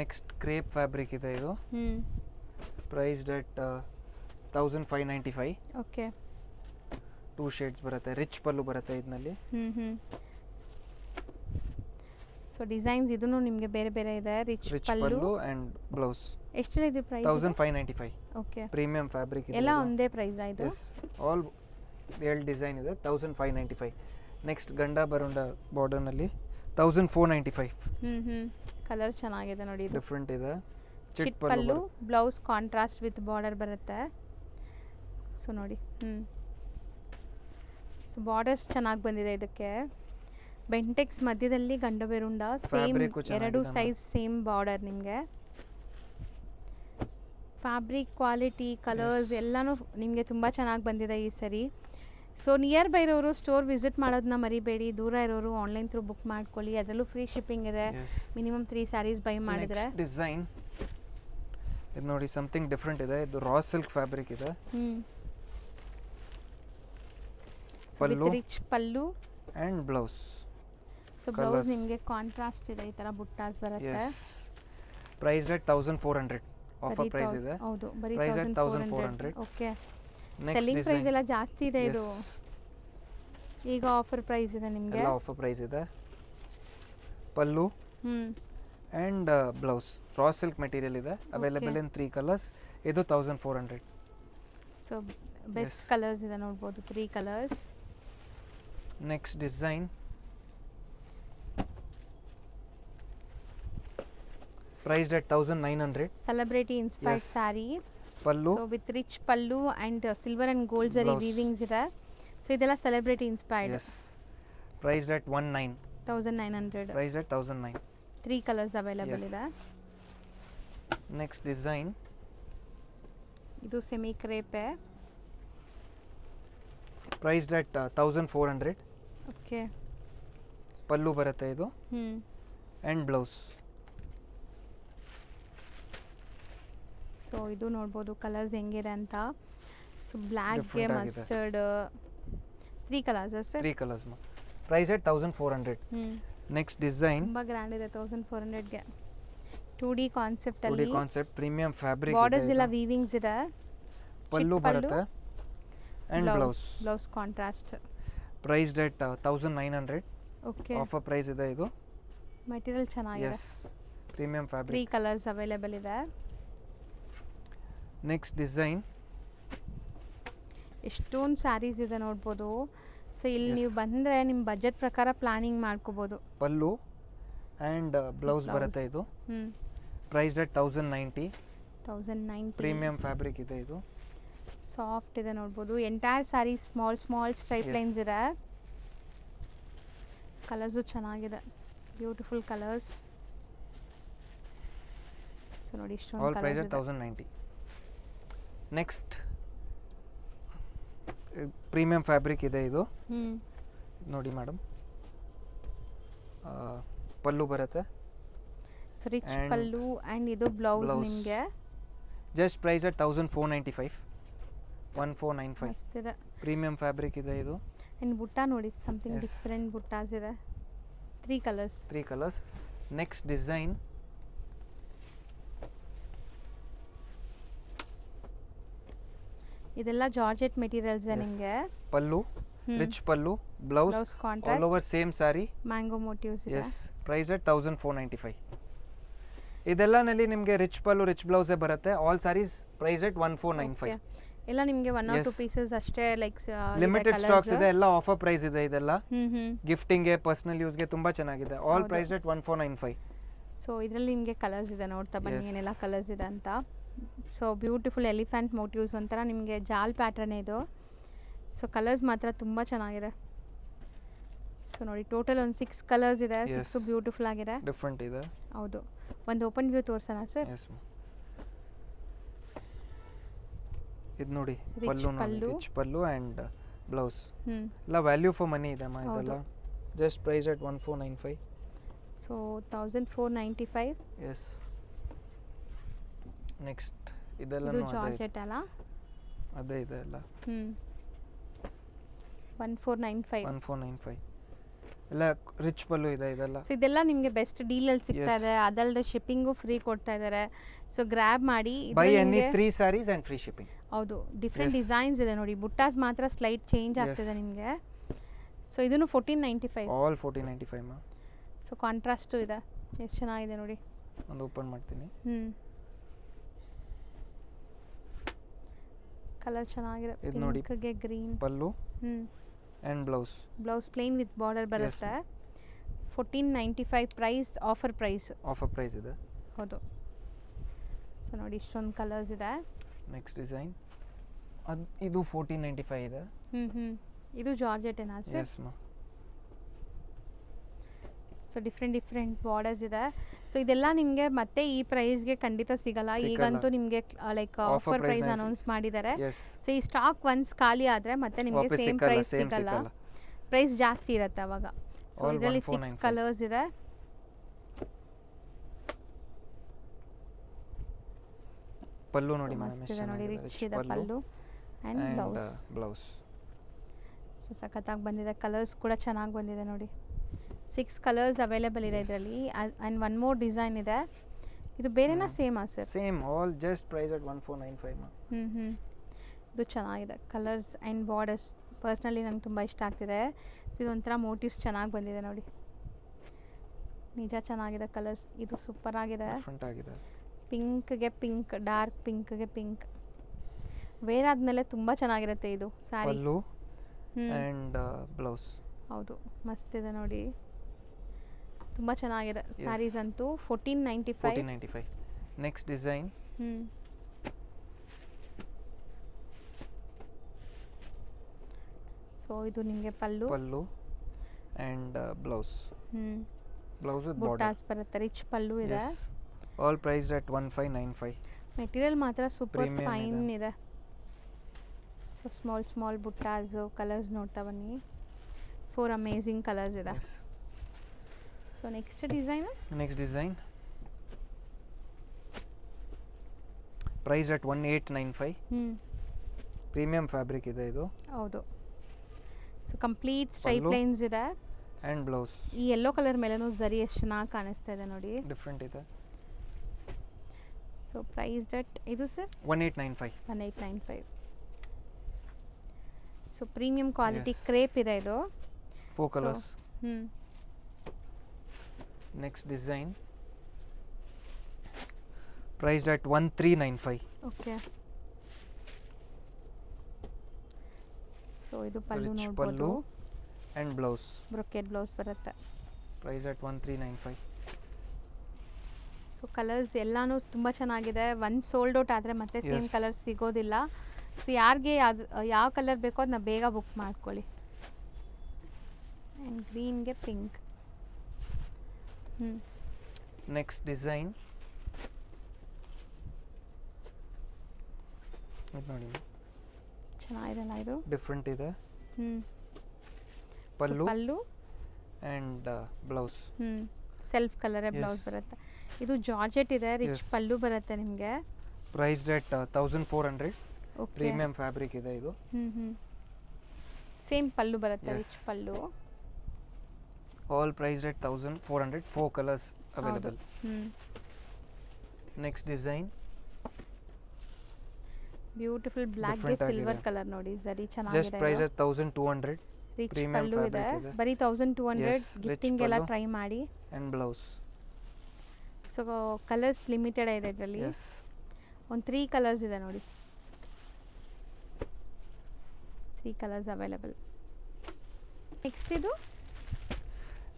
ನೆಕ್ಸ್ಟ್ ಕ್ರೇಪ್ ಫ್ಯಾಬ್ರಿಕ್ ಇದೆ ಇದು, ಹ್ಞೂ ಪ್ರೈಸ್ಡ್ ಎಟ್ 1595. ಓಕೆ. 2 ಶೇಡ್ಸ್ ಬರುತ್ತೆ, ರಿಚ್ ಪಲ್ಲು ಬರುತ್ತೆ ಇದರಲ್ಲಿ. ಹ್ಞೂ ಸೊ ಡಿಸೈನ್ಸ್ ಇದೂ ನಿಮಗೆ ಬೇರೆ ಬೇರೆ ಇದೆ. Rich rich pallu. Pallu and blouse. ಎಷ್ಟಿದೆ ಇದು ಪ್ರೈಸ್? 1595. ಓಕೆ. ಪ್ರೀಮಿಯಂ ಫ್ಯಾಬ್ರಿಕ್ ಇದೆ. ಎಲ್ಲ ಒಂದೇ ಪ್ರೈಸ್ ಇದು? ಎಸ್, ಆಲ್ 7 ಡಿಸೈನ್ ಇದೆ, 1595. ನೆಕ್ಸ್ಟ್ ಗಂಡ ಬರುಂಡ ಬಾರ್ಡರ್ನಲ್ಲಿ 1495. ಹ್ಞೂ ಕಲರ್ ಚೆನ್ನಾಗಿದೆ ನೋಡಿ ಇದು. ಡಿಫ್ರೆಂಟ್ ಇದೆ. Chit pallu, blouse contrast with border ಬರುತ್ತೆ. ಸೊ ನೋಡಿ, ಸೊ ಬಾರ್ಡರ್ಸ್ ಚೆನ್ನಾಗಿ ಬಂದಿದೆ ಇದಕ್ಕೆ. ಬೆಂಟೆಕ್ಸ್ ಮಧ್ಯದಲ್ಲಿ ಗಂಡ ಬೆರುಂಡ, ಸೇಮ್ ಎರಡು ಸೈಜ್ ಸೇಮ್ ಬಾರ್ಡರ್. ನಿಮಗೆ ಫ್ಯಾಬ್ರಿಕ್ ಕ್ವಾಲಿಟಿ, ಕಲರ್ಸ್ ಎಲ್ಲನೂ ನಿಮಗೆ ತುಂಬ ಚೆನ್ನಾಗಿ ಬಂದಿದೆ ಈ ಸರಿ. ಸೊ ನಿಯರ್ ಬೈ ಇರೋರು ಸ್ಟೋರ್ ವಿಸಿಟ್ ಮಾಡೋದನ್ನ ಮರಿಬೇಡಿ. ದೂರ ಇರೋರು ಆನ್ಲೈನ್ ಥ್ರೂ ಬುಕ್ ಮಾಡ್ಕೊಳ್ಳಿ, ಅದರಲ್ಲೂ ಫ್ರೀ ಶಿಪ್ಪಿಂಗ್ ಇದೆ. ಮಿನಿಮಮ್ 3 ಸ್ಯಾರೀಸ್ ಬೈ ಮಾಡಿದರೆ. ಡಿಸೈನ್ ಇದು ನೋಡಿ, ಸಮಥಿಂಗ್ ಡಿಫ್ರೆಂಟ್ ಇದೆ. ಇದು ರಾ ಸಿಲ್ಕ್ ಫ್ಯಾಬ್ರಿಕ್ ಇದೆ. With rich pallu and blouse. So blouse ನಿಮಗೆ ಕಾಂಟ್ರಾಸ್ಟ್ ಇದೆ, ಈ ಥರ ಬುಟ್ಟಾಸ್ ಬರುತ್ತೆ. Price at 1400. ಆಫರ್ ಪ್ರೈಸ್ ಇದೆ. ಹೌದು, ಬರೀ price at 1400. Okay. Next selling design price ಎಲ್ಲ ಜಾಸ್ತಿ ಇದೆ ಇದು. ಈಗ ಆಫರ್ ಪ್ರೈಸ್ ಇದೆ ನಿಮಗೆ. ಎಲ್ಲ ಆಫರ್ ಪ್ರೈಸ್ ಇದೆ. Pallu and blouse raw silk material ಇದೆ. Available in 3 colours. ಇದು 1400. ಸೊ ಬೆಸ್ಟ್ ಕಲರ್ಸ್ ಇದೆ ನೋಡ್ಬೋದು, 3 colours. Next design priced at 1900. Celebrity inspired sari. Pallu. So with rich pallu and silver and gold zari weavings ಇದೆ. ಸೊ ಇದೆಲ್ಲ celebrity inspired. Yes, priced at 1900. Price at 1900. 3 3 colours available ಇದೆ. ನೆಕ್ಸ್ಟ್ ಡಿಸೈನ್ ಇದು semi crepe. Priced at 1400. Okay. ಪಲ್ಲು ಬರುತ್ತೆ ಇದು ಆ್ಯಂಡ್ ಬ್ಲೌಸ್. ಸೊ ಇದು ನೋಡ್ಬೋದು ಕಲರ್ಸ್ ಹೆಂಗಿದೆ ಅಂತ. ಸೊ ಬ್ಲ್ಯಾಕ್ಗೆ Different ಆಗಿದೆ. Mustard 3 colours sir. 3 colours price at 1400. Next design ತುಂಬ ಗ್ರ್ಯಾಂಡ್ ಇದೆ 1400ಗೆ. 2D ಕಾನ್ಸೆಪ್ಟ್ 2D ಅಲ್ಲಿ ಕಾನ್ಸೆಪ್ಟ್ ಪ್ರೀಮಿಯಂ ಫ್ಯಾಬ್ರಿಕ್ ಬಾರ್ಡರ್ಸ್ ಎಲ್ಲ ವೀವಿಂಗ್ಸ್ ಇದೆ. ಪಲ್ಲು ಚಿಕ್ಕ ಪಲ್ಲು, ಬರುತ್ತೆ and blouse. Blouse contrast. Priced at 1900. Okay. Offer price ಇದೆ ಇದು. ಮೆಟೀರಿಯಲ್ ಚೆನ್ನಾಗಿದೆ. Yes premium 3 fabric. Colours available ಇದೆ. ನೆಕ್ಸ್ಟ್ ಡಿಸೈನ್ ಎಷ್ಟೊಂದು ಸ್ಯಾರೀಸ್ ಇದೆ ನೋಡ್ಬೋದು. ಸೊ ಇಲ್ಲಿ Yes. ನೀವು ಬಂದರೆ ನಿಮ್ಮ ಬಜೆಟ್ ಪ್ರಕಾರ ಪ್ಲಾನಿಂಗ್ ಮಾಡ್ಕೋಬೋದು. ಪಲ್ಲು ಆ್ಯಂಡ್ ಬ್ಲೌಸ್ ಬರುತ್ತೆ ಇದು. Priced at 1090. 1090. ಪ್ರೀಮಿಯಂ ಫ್ಯಾಬ್ರಿಕ್ ಇದೆ ಇದು. ಸಾಫ್ಟ್ ಇದೆ ನೋಡ್ಬೋದು. Entire sari small straight Yes. Lines ಇದೆ. ಕಲರ್ಸು ಚೆನ್ನಾಗಿದೆ, ಬ್ಯೂಟಿಫುಲ್ ಕಲರ್ಸ್. ಸೊ ನೋಡಿ ಇಷ್ಟೊಂದು all price colours at 1090. Next premium fabric ಇದೆ ಇದು. ನೋಡಿ ಮೇಡಮ್, ಪಲ್ಲು ಬರುತ್ತೆ. So rich And pallu and ಇದು ಬ್ಲೌಸ್ blouse. ನಿಮಗೆ ಜಸ್ಟ್ ಪ್ರೈಸ್ ಅಟ್ 1495. 1495. ಮಸ್ತಿದೆ. ಪ್ರೀಮಿಯಂ ಫ್ಯಾಬ್ರಿಕ್ ಇದೆ ಇದು. ಆ್ಯಂಡ್ ಬುಟ್ಟ ನೋಡಿ ಸಮಥಿಂಗ್ Yes. ಡಿಫ್ರೆಂಟ್ ಬುಟ್ಟಾಸ್ ಇದೆ. 3 ಕಲರ್ಸ್. 3 ಕಲರ್ಸ್. ನೆಕ್ಸ್ಟ್ ಡಿಸೈನ್ ಇದೆಲ್ಲ ಜಾರ್ಜೆಟ್ ಮೆಟೀರಿಯಲ್ಸ್ ನಿಮಗೆ. Pallu, rich pallu, blouse blouse all contrast, over same sari. Mango motifs ಇದೆ. Yes price at 1495. ಇದೆಲ್ಲನಲ್ಲಿ ನಿಮಗೆ ರಿಚ್ ಪಲ್ಲು ರಿಚ್ ಬ್ಲೌಸೇ ಬರುತ್ತೆ. All saris price at 1495. ಎಲ್ಲ ನಿಮಗೆ 1 or 2 Yes. ಪೀಸಸ್ ಅಷ್ಟೇ ಲೈಕ್ ಲಿಮಿಟೆಡ್ ಸ್ಟಾಕ್ಸ್ ಇದೆ, ಎಲ್ಲ ಆಫರ್ ಪ್ರೈಸ್ ಇದೆ ಇದೆಲ್ಲ. ಹ್ಮ್. ಗಿಫ್ಟಿಂಗ್ಗೆ, ಪರ್ಸನಲ್ ಯೂಸ್ಗೆ ತುಂಬಾ ಚೆನ್ನಾಗಿದೆ. ಆಲ್ ಹೌದು. Price at 1495. ಸೊ ಇದರಲ್ಲಿ ನಿಮಗೆ ಕಲರ್ಸ್ ಇದೆ, ನೋಡ್ತಾ ಬನ್ನಿ Yes. ಏನೆಲ್ಲ ಕಲರ್ಸ್ ಇದೆ ಅಂತ. ಸೊ ಬ್ಯೂಟಿಫುಲ್ ಎಲಿಫೆಂಟ್ ಮೋಟಿವ್ಸ್ ಒಂಥರ ನಿಮಗೆ ಜಾಲ್ ಪ್ಯಾಟ್ರನ್ ಇದು. ಸೊ ಕಲರ್ಸ್ ಮಾತ್ರ ತುಂಬ ಚೆನ್ನಾಗಿದೆ. ಸೊ ನೋಡಿ ಟೋಟಲ್ ಒಂದು 6 ಕಲರ್ಸ್ ಇದೆ. 6 Yes. ಬ್ಯೂಟಿಫುಲ್ ಆಗಿದೆ. ಡಿಫ್ರೆಂಟ್ ಇದೆ. ಹೌದು. ಒಂದು ಓಪನ್ ವ್ಯೂ ತೋರ್ಸೋಣ ಸರ್. ಎಸ್ ಇದು ನೋಡಿ, Rich ಪಲ್ಲು ನೋಡಿ, pallu. Rich pallu and blouse. ಹ್ಞೂ. ಎಲ್ಲ ವ್ಯಾಲ್ಯೂ ಫಾರ್ ಮನಿ ಇದೆ ಅಮ್ಮ ಹೌದು. ಇದೆಲ್ಲ. Just price at 1495. So 1495. Yes next ಇದೆಲ್ಲ ಇದು ಜಾರ್ಜೆಟ್ ಅಲ್ಲ. ಅದೇ ಇದೆ ಎಲ್ಲ. 1495. 1495 ಎಲ್ಲ ರಿಚ್ ಪಲ್ಲು ಇದೆ ಇದೆಲ್ಲ. ಸೊ ಇದೆಲ್ಲ ನಿಮಗೆ ಬೆಸ್ಟ್ ಡೀಲಲ್ಲಿ ಸಿಗ್ತಾ Yes. ಇದೆ. ಅದಲ್ಲದೆ ಶಿಪ್ಪಿಂಗು ಫ್ರೀ ಕೊಡ್ತಾ ಇದ್ದಾರೆ. ಸೊ ಗ್ರ್ಯಾಬ್ ಮಾಡಿ. ಬೈ ಇದ್ರಲ್ಲಿ ಎನಿ ನಿಮ್ಗೆ- 3 ಸ್ಯಾರೀಸ್ ಆ್ಯಂಡ್ ಫ್ರೀ ಶಿಪ್ಪಿಂಗ್. ಹೌದು, ಡಿಫ್ರೆಂಟ್ Yes. ಡಿಸೈನ್ಸ್ ಇದೆ ನೋಡಿ. ಬುಟ್ಟಾಸ್ ಮಾತ್ರ ಸ್ಲೈಟ್ ಚೇಂಜ್ ಆಗ್ತಿದೆ Yes. ನಿಮಗೆ. ಸೊ ಇದನ್ನು 1495. ಆಲ್ 1495 ಮಾ. ಸೊ ಕಾಂಟ್ರಾಸ್ಟು ಇದೆ, ಎಷ್ಟು ಚೆನ್ನಾಗಿದೆ ನೋಡಿ. ಒಂದು ಓಪನ್ ಮಾಡ್ತೀನಿ. ಕಲರ್ ಚೆನ್ನಾಗಿದೆ. ಇದ್ ನೋಡಿ. ಪಿಂಕ್ಗೆ green. Pallu and blouse. Blouse plain with border ಬರುತ್ತೆ. 1495 price, offer price. Offer price ಇದೆ. ಹೌದು. ಸೊ ನೋಡಿ ಇಷ್ಟೊಂದು ಕಲರ್ಸ್ ಇದೆ. ನೆಕ್ಸ್ಟ್ ಡಿಸೈನ್ ಇದು 1495 ಇದೆ. ಇದು ಜಾರ್ಜೆಟೇನಾ ಸರ್? ಎಸ್ ಮಾ. ಸೊ ಡಿಫ್ರೆಂಟ್ ಬಾರ್ಡರ್ಸ್ ಇದೆ. ಸೊ ಇದೆಲ್ಲ ನಿಮಗೆ ಮತ್ತೆ ಈ ಪ್ರೈಸ್ಗೆ ಖಂಡಿತ ಸಿಗಲ್ಲ. ಈಗಂತೂ ನಿಮಗೆ like Offer offer price price ನ ಅನೌನ್ಸ್ ಮಾಡಿದ್ದಾರೆ. ಎಸ್ ಸೊ ಈ ಸ್ಟಾಕ್ ಒನ್ಸ್ ಖಾಲಿ ಆದರೆ ಮತ್ತೆ ನಿಮಗೆ ವಾಪಸ್ ಸೇಮ್ ಸಿಕ್ಕಲ್ಲ, ಪ್ರೈಸ್ ಸೇಮ್ ಸಿಗಲ್ಲ. ಸಿಕ್ಕಲ್ಲ. ಪ್ರೈಸ್ ಜಾಸ್ತಿ ಇರುತ್ತೆ ಅವಾಗ. ಸೊ All ಇದರಲ್ಲಿ 6 1495. ಕಲರ್ಸ್ ಇದೆ. ಪಲ್ಲು So ನೋಡಿ ಮಸ್ತ್ ಮೇಡಮ್, ಇದೆ ಎಷ್ಟು ನೋಡಿ, ಚೆನ್ನಾಗಿದೆ. ರಿಚ್ ಇದೆ pallu and blouse. Blouse so ಸಖತ್ತಾಗಿ ಬಂದಿದೆ. ಕಲರ್ಸ್ ಕೂಡ ಚೆನ್ನಾಗಿ ಬಂದಿದೆ ನೋಡಿ. 6 ಕಲರ್ಸ್ ಅವೈಲೇಬಲ್ ಇದೆ Yes. ಇದರಲ್ಲಿ. ಆ್ಯಂಡ್ 1 ಮೋರ್ ಡಿಸೈನ್ ಇದೆ. ಇದು ಬೇರೆನಾ ಸೇಮಾ sir? Same, all just price at 1495 ಮಾ. ಇದು ಚೆನ್ನಾಗಿದೆ. ಕಲರ್ಸ್ ಆ್ಯಂಡ್ ಬಾರ್ಡರ್ಸ್ ಪರ್ಸ್ನಲಿ ನಂಗೆ ತುಂಬ ಇಷ್ಟ ಆಗ್ತಿದೆ. ಇದೊಂಥರ ಮೋಟಿವ್ಸ್ ಚೆನ್ನಾಗಿ ಬಂದಿದೆ ನೋಡಿ, ನಿಜ ಚೆನ್ನಾಗಿದೆ ಕಲರ್ಸ್. ಇದು ಸೂಪರ್ ಆಗಿದೆ. ಡಿಫ್ರೆಂಟ್ ಆಗಿದೆ. ಪಿಂಕ್ಗೆ ಪಿಂಕ್, ಡಾರ್ಕ್ ಪಿಂಕ್ಗೆ ಪಿಂಕ್ ವೇರ್ ಆದಮೇಲೆ ತುಂಬ ಚೆನ್ನಾಗಿರುತ್ತೆ ಇದು ಸ್ಯಾರಿ. ಪಲ್ಲು ಆ್ಯಂಡ್ ಬ್ಲೌಸ್. ಹೌದು, ಮಸ್ತಿದೆ ನೋಡಿ, ತುಂಬ ಚೆನ್ನಾಗಿದೆ Yes. ಸ್ಯಾರೀಸ್ ಅಂತೂ. 1495. 1495. ನೆಕ್ಸ್ಟ್ ಡಿಸೈನ್ ಸೊ ಇದು ನಿಮಗೆ pallu. Pallu and blouse. Blouse with border. Buttas ಬರುತ್ತೆ, ರಿಚ್ ಪಲ್ಲು ಇದೆ. All price at 1595. ಮೆಟೀರಿಯಲ್ ಮಾತ್ರ ಸೂಪರ್ Premium ಫೈನ್ ಇದೆ. ಇದೆ. ಸೊ ಸ್ಮಾಲ್ ಬುಟ್ಟಾಸು ಕಲರ್ಸ್ ನೋಡ್ತಾ ಬನ್ನಿ. 4 ಅಮೇಝಿಂಗ್ ಕಲರ್ಸ್ ಇದೆ. So next design next design price at 1895. Premium fabric ಇದೆ ಇದು. ಹೌದು. So complete stripe pallu. Lines ಇದೆ. ಆ್ಯಂಡ್ ಬ್ಲೌಸ್ ಈ ಯೆಲ್ಲೋ ಕಲರ್ ಮೇಲೆನೂ ಝರಿ ಎಷ್ಟು ಚೆನ್ನಾಗಿ ಕಾಣಿಸ್ತಾ ಇದೆ ನೋಡಿ. ಡಿಫ್ರೆಂಟ್ ಇದೆ. ಸೊ ಪ್ರೈಸ್ ಡಟ್ ಇದು sir 1895. 1895. So premium quality Yes. Crepe ಇದೆ ಇದು. 4 ಕಲರ್ಸ್. ಹ್ಞೂ next design price at 1395. Okay. So ಇದು ಪಲ್ಲು Rich ನೋಡ್ಬೋದು. Pallu and blouse. Brocade blouse ಬರುತ್ತೆ. Price at 1395. ಸೊ ಕಲರ್ಸ್ ಎಲ್ಲಾನು ತುಂಬ ಚೆನ್ನಾಗಿದೆ. ಒಂದು ಸೋಲ್ಡ್ ಔಟ್ ಆದರೆ ಮತ್ತೆ ಸೇಮ್ Yes. ಕಲರ್ಸ್ ಸಿಗೋದಿಲ್ಲ. ಸೊ ಯಾರಿಗೆ ಅದು ಯಾವ ಕಲರ್ ಬೇಕೋ ಅದನ್ನ ಬೇಗ ಬುಕ್ ಮಾಡ್ಕೊಳ್ಳಿ. ಆ್ಯಂಡ್ ಗ್ರೀನ್ಗೆ ಪಿಂಕ್. ನೆಕ್ಸ್ಟ್ ಡಿಸೈನ್ ಇದು ನೋಡಿ, ಚೆನ್ನಾಗಿದೆಲ್ಲ ಇದು. ಡಿಫ್ರೆಂಟ್ ಇದೆ. ಹ್ಞೂ pallu pallu and blouse. Self ಕಲರೇ Yes. ಬ್ಲೌಸ್ ಬರುತ್ತೆ. ಇದು ಜಾರ್ಜೆಟ್ ಇದೆ. Rich Yes. ಪಲ್ಲು ಬರುತ್ತೆ ನಿಮಗೆ. Price at 1400. Okay. Premium fabric ಇದೆ ಇದು. ಸೇಮ್ ಪಲ್ಲು ಬರುತ್ತೆ. Yes. Rich pallu. All price at 1400. 4 colours available. Next design beautiful ಬ್ಲ್ಯಾಕ್ಗೆ Different ಸಿಲ್ವರ್ ಆಗಿದೆ. ಕಲರ್ ನೋಡಿ. ಸರಿ ಜಸ್ಟ್ ಪ್ರೈಸ್ ಚೆನ್ನಾಗಿದೆ. ಅಟ್ 1200. ರಿಚ್ premium ಪಲ್ಲು ಇದೆ. fabric ಇದೆ. ಬರೀ 1200. Yes, rich ಗಿಫ್ಟಿಂಗ್ ಎಲ್ಲ ಪಲ್ಲು. ಟ್ರೈ ಮಾಡಿ. And blouse. So colours limited ಇದೆ ಇದರಲ್ಲಿ. ಎಸ್. ಒಂದು 3 ಕಲರ್ಸ್ ಇದೆ ನೋಡಿ. 3 ಕಲರ್ಸ್ ಅವೈಲೇಬಲ್. ನೆಕ್ಸ್ಟ್ ಇದು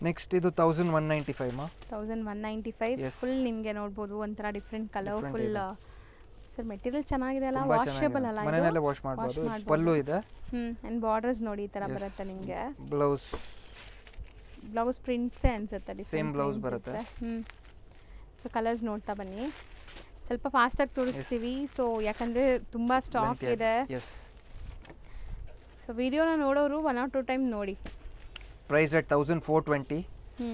ನೆಕ್ಸ್ಟ್ ಇದು 1195 ಮಾ. 1195. Yes. ಫುಲ್ ನಿಮಗೆ ನೋಡ್ಬೋದು ಒಂಥರ ಡಿಫ್ರೆಂಟ್ ಕಲರ್. Different ಫುಲ್ ಇದೆ. ಸರ್ ಮೆಟೀರಿಯಲ್ ಚೆನ್ನಾಗಿದೆ ಅಲ್ಲ. ತುಂಬಾ ವಾಷಬಲ್ ಚೆನ್ನಾಗಿದೆ. ಅಲ್ಲ ಮನೆಯಲ್ಲೇ ಇದು. ವಾಶ್ ಮಾಡ್ಬೋದು. ಮಾಡ್ಬೋದು. ಪಲ್ಲು ಇದೆ. ಆ್ಯಂಡ್ ಬಾರ್ಡರ್ಸ್ ನೋಡಿ ಈ ಥರ Yes. ಬರುತ್ತೆ ನಿಮಗೆ. ಬ್ಲೌಸ್ ಬ್ಲೌಸ್ ಪ್ರಿಂಟ್ಸೇ ಅನ್ಸುತ್ತೆ. Same blouse ಬರುತ್ತೆ. ಸೊ ಕಲರ್ಸ್ ನೋಡ್ತಾ ಬನ್ನಿ. ಸ್ವಲ್ಪ ಫಾಸ್ಟಾಗಿ ತೋರಿಸ್ತೀವಿ. ಸೊ ಯಾಕಂದರೆ ತುಂಬ ಸ್ಟಾಕ್ ಇದೆ. ಎಸ್. ಸೊ ವಿಡಿಯೋನ ನೋಡೋರು 1 or 2 ಟೈಮ್ ನೋಡಿ. Price at 1420. ಹ್ಞೂ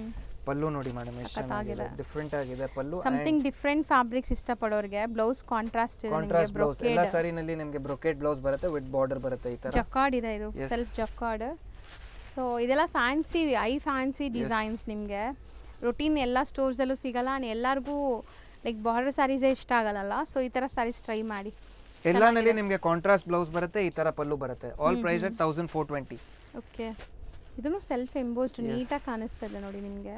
ಪಲ್ಲು ನೋಡಿ ಮೇಡಮ್ ಎಷ್ಟು ಚೆನ್ನಾಗಿದೆ. ಸಖತ್ತಾಗಿದೆ. ಡಿಫ್ರೆಂಟ್ ಆಗಿದೆ ಪಲ್ಲು. ಸಮಥಿಂಗ್ ಡಿಫ್ರೆಂಟ್ ಫ್ಯಾಬ್ರಿಕ್ಸ್ ಇಷ್ಟಪಡೋರಿಗೆ ಬ್ಲೌಸ್ ಕಾಂಟ್ರಾಸ್ಟ್ ಇದೆ. Contrast blouse. ಎಲ್ಲ ಬ್ರೊಕೇಡ್ ಸಾರಿನಲ್ಲಿ ನಿಮಗೆ ಬ್ರೊಕೆಟ್ ಬ್ಲೌಸ್ ಬರುತ್ತೆ ವಿತ್ ಬಾರ್ಡರ್ ಬರುತ್ತೆ ಈ ತರ. ಜಕಾರ್ಡ್ ಇದೆ ಇದು. Yes. Self jacquard. ಸೊ ಇದೆಲ್ಲ ಫ್ಯಾನ್ಸಿ ಫ್ಯಾನ್ಸಿ ಡಿಸೈನ್ಸ್. ನಿಮಗೆ ರೊಟೀನ್ ಎಲ್ಲ ಸ್ಟೋರ್ಸಲ್ಲೂ ಸಿಗಲ್ಲ. ಆ್ಯಂಡ್ ಎಲ್ಲರಿಗೂ ಲೈಕ್ ಬಾರ್ಡರ್ ಸ್ಯಾರೀಸೇ ಇಷ್ಟ ಆಗಲ್ಲ. ಸೊ ಈ ಥರ ಸ್ಯಾರೀಸ್ ಟ್ರೈ ಮಾಡಿ. ಎಲ್ಲಾನಲ್ಲಿ ನಿಮಗೆ ಕಾಂಟ್ರಾಸ್ಟ್ ಬ್ಲೌಸ್ ಬರುತ್ತೆ ಈ ತರ ಪಲ್ಲು ಬರುತ್ತೆ. All price at 1420. ಓಕೆ. ಇದನ್ನು ಸೆಲ್ಫ್ ಎಂಬೋಸ್ಡ್ Yes. ನೀಟಾಗಿ ಕಾಣಿಸ್ತಾ ಇದೆ ನೋಡಿ ನಿಮಗೆ.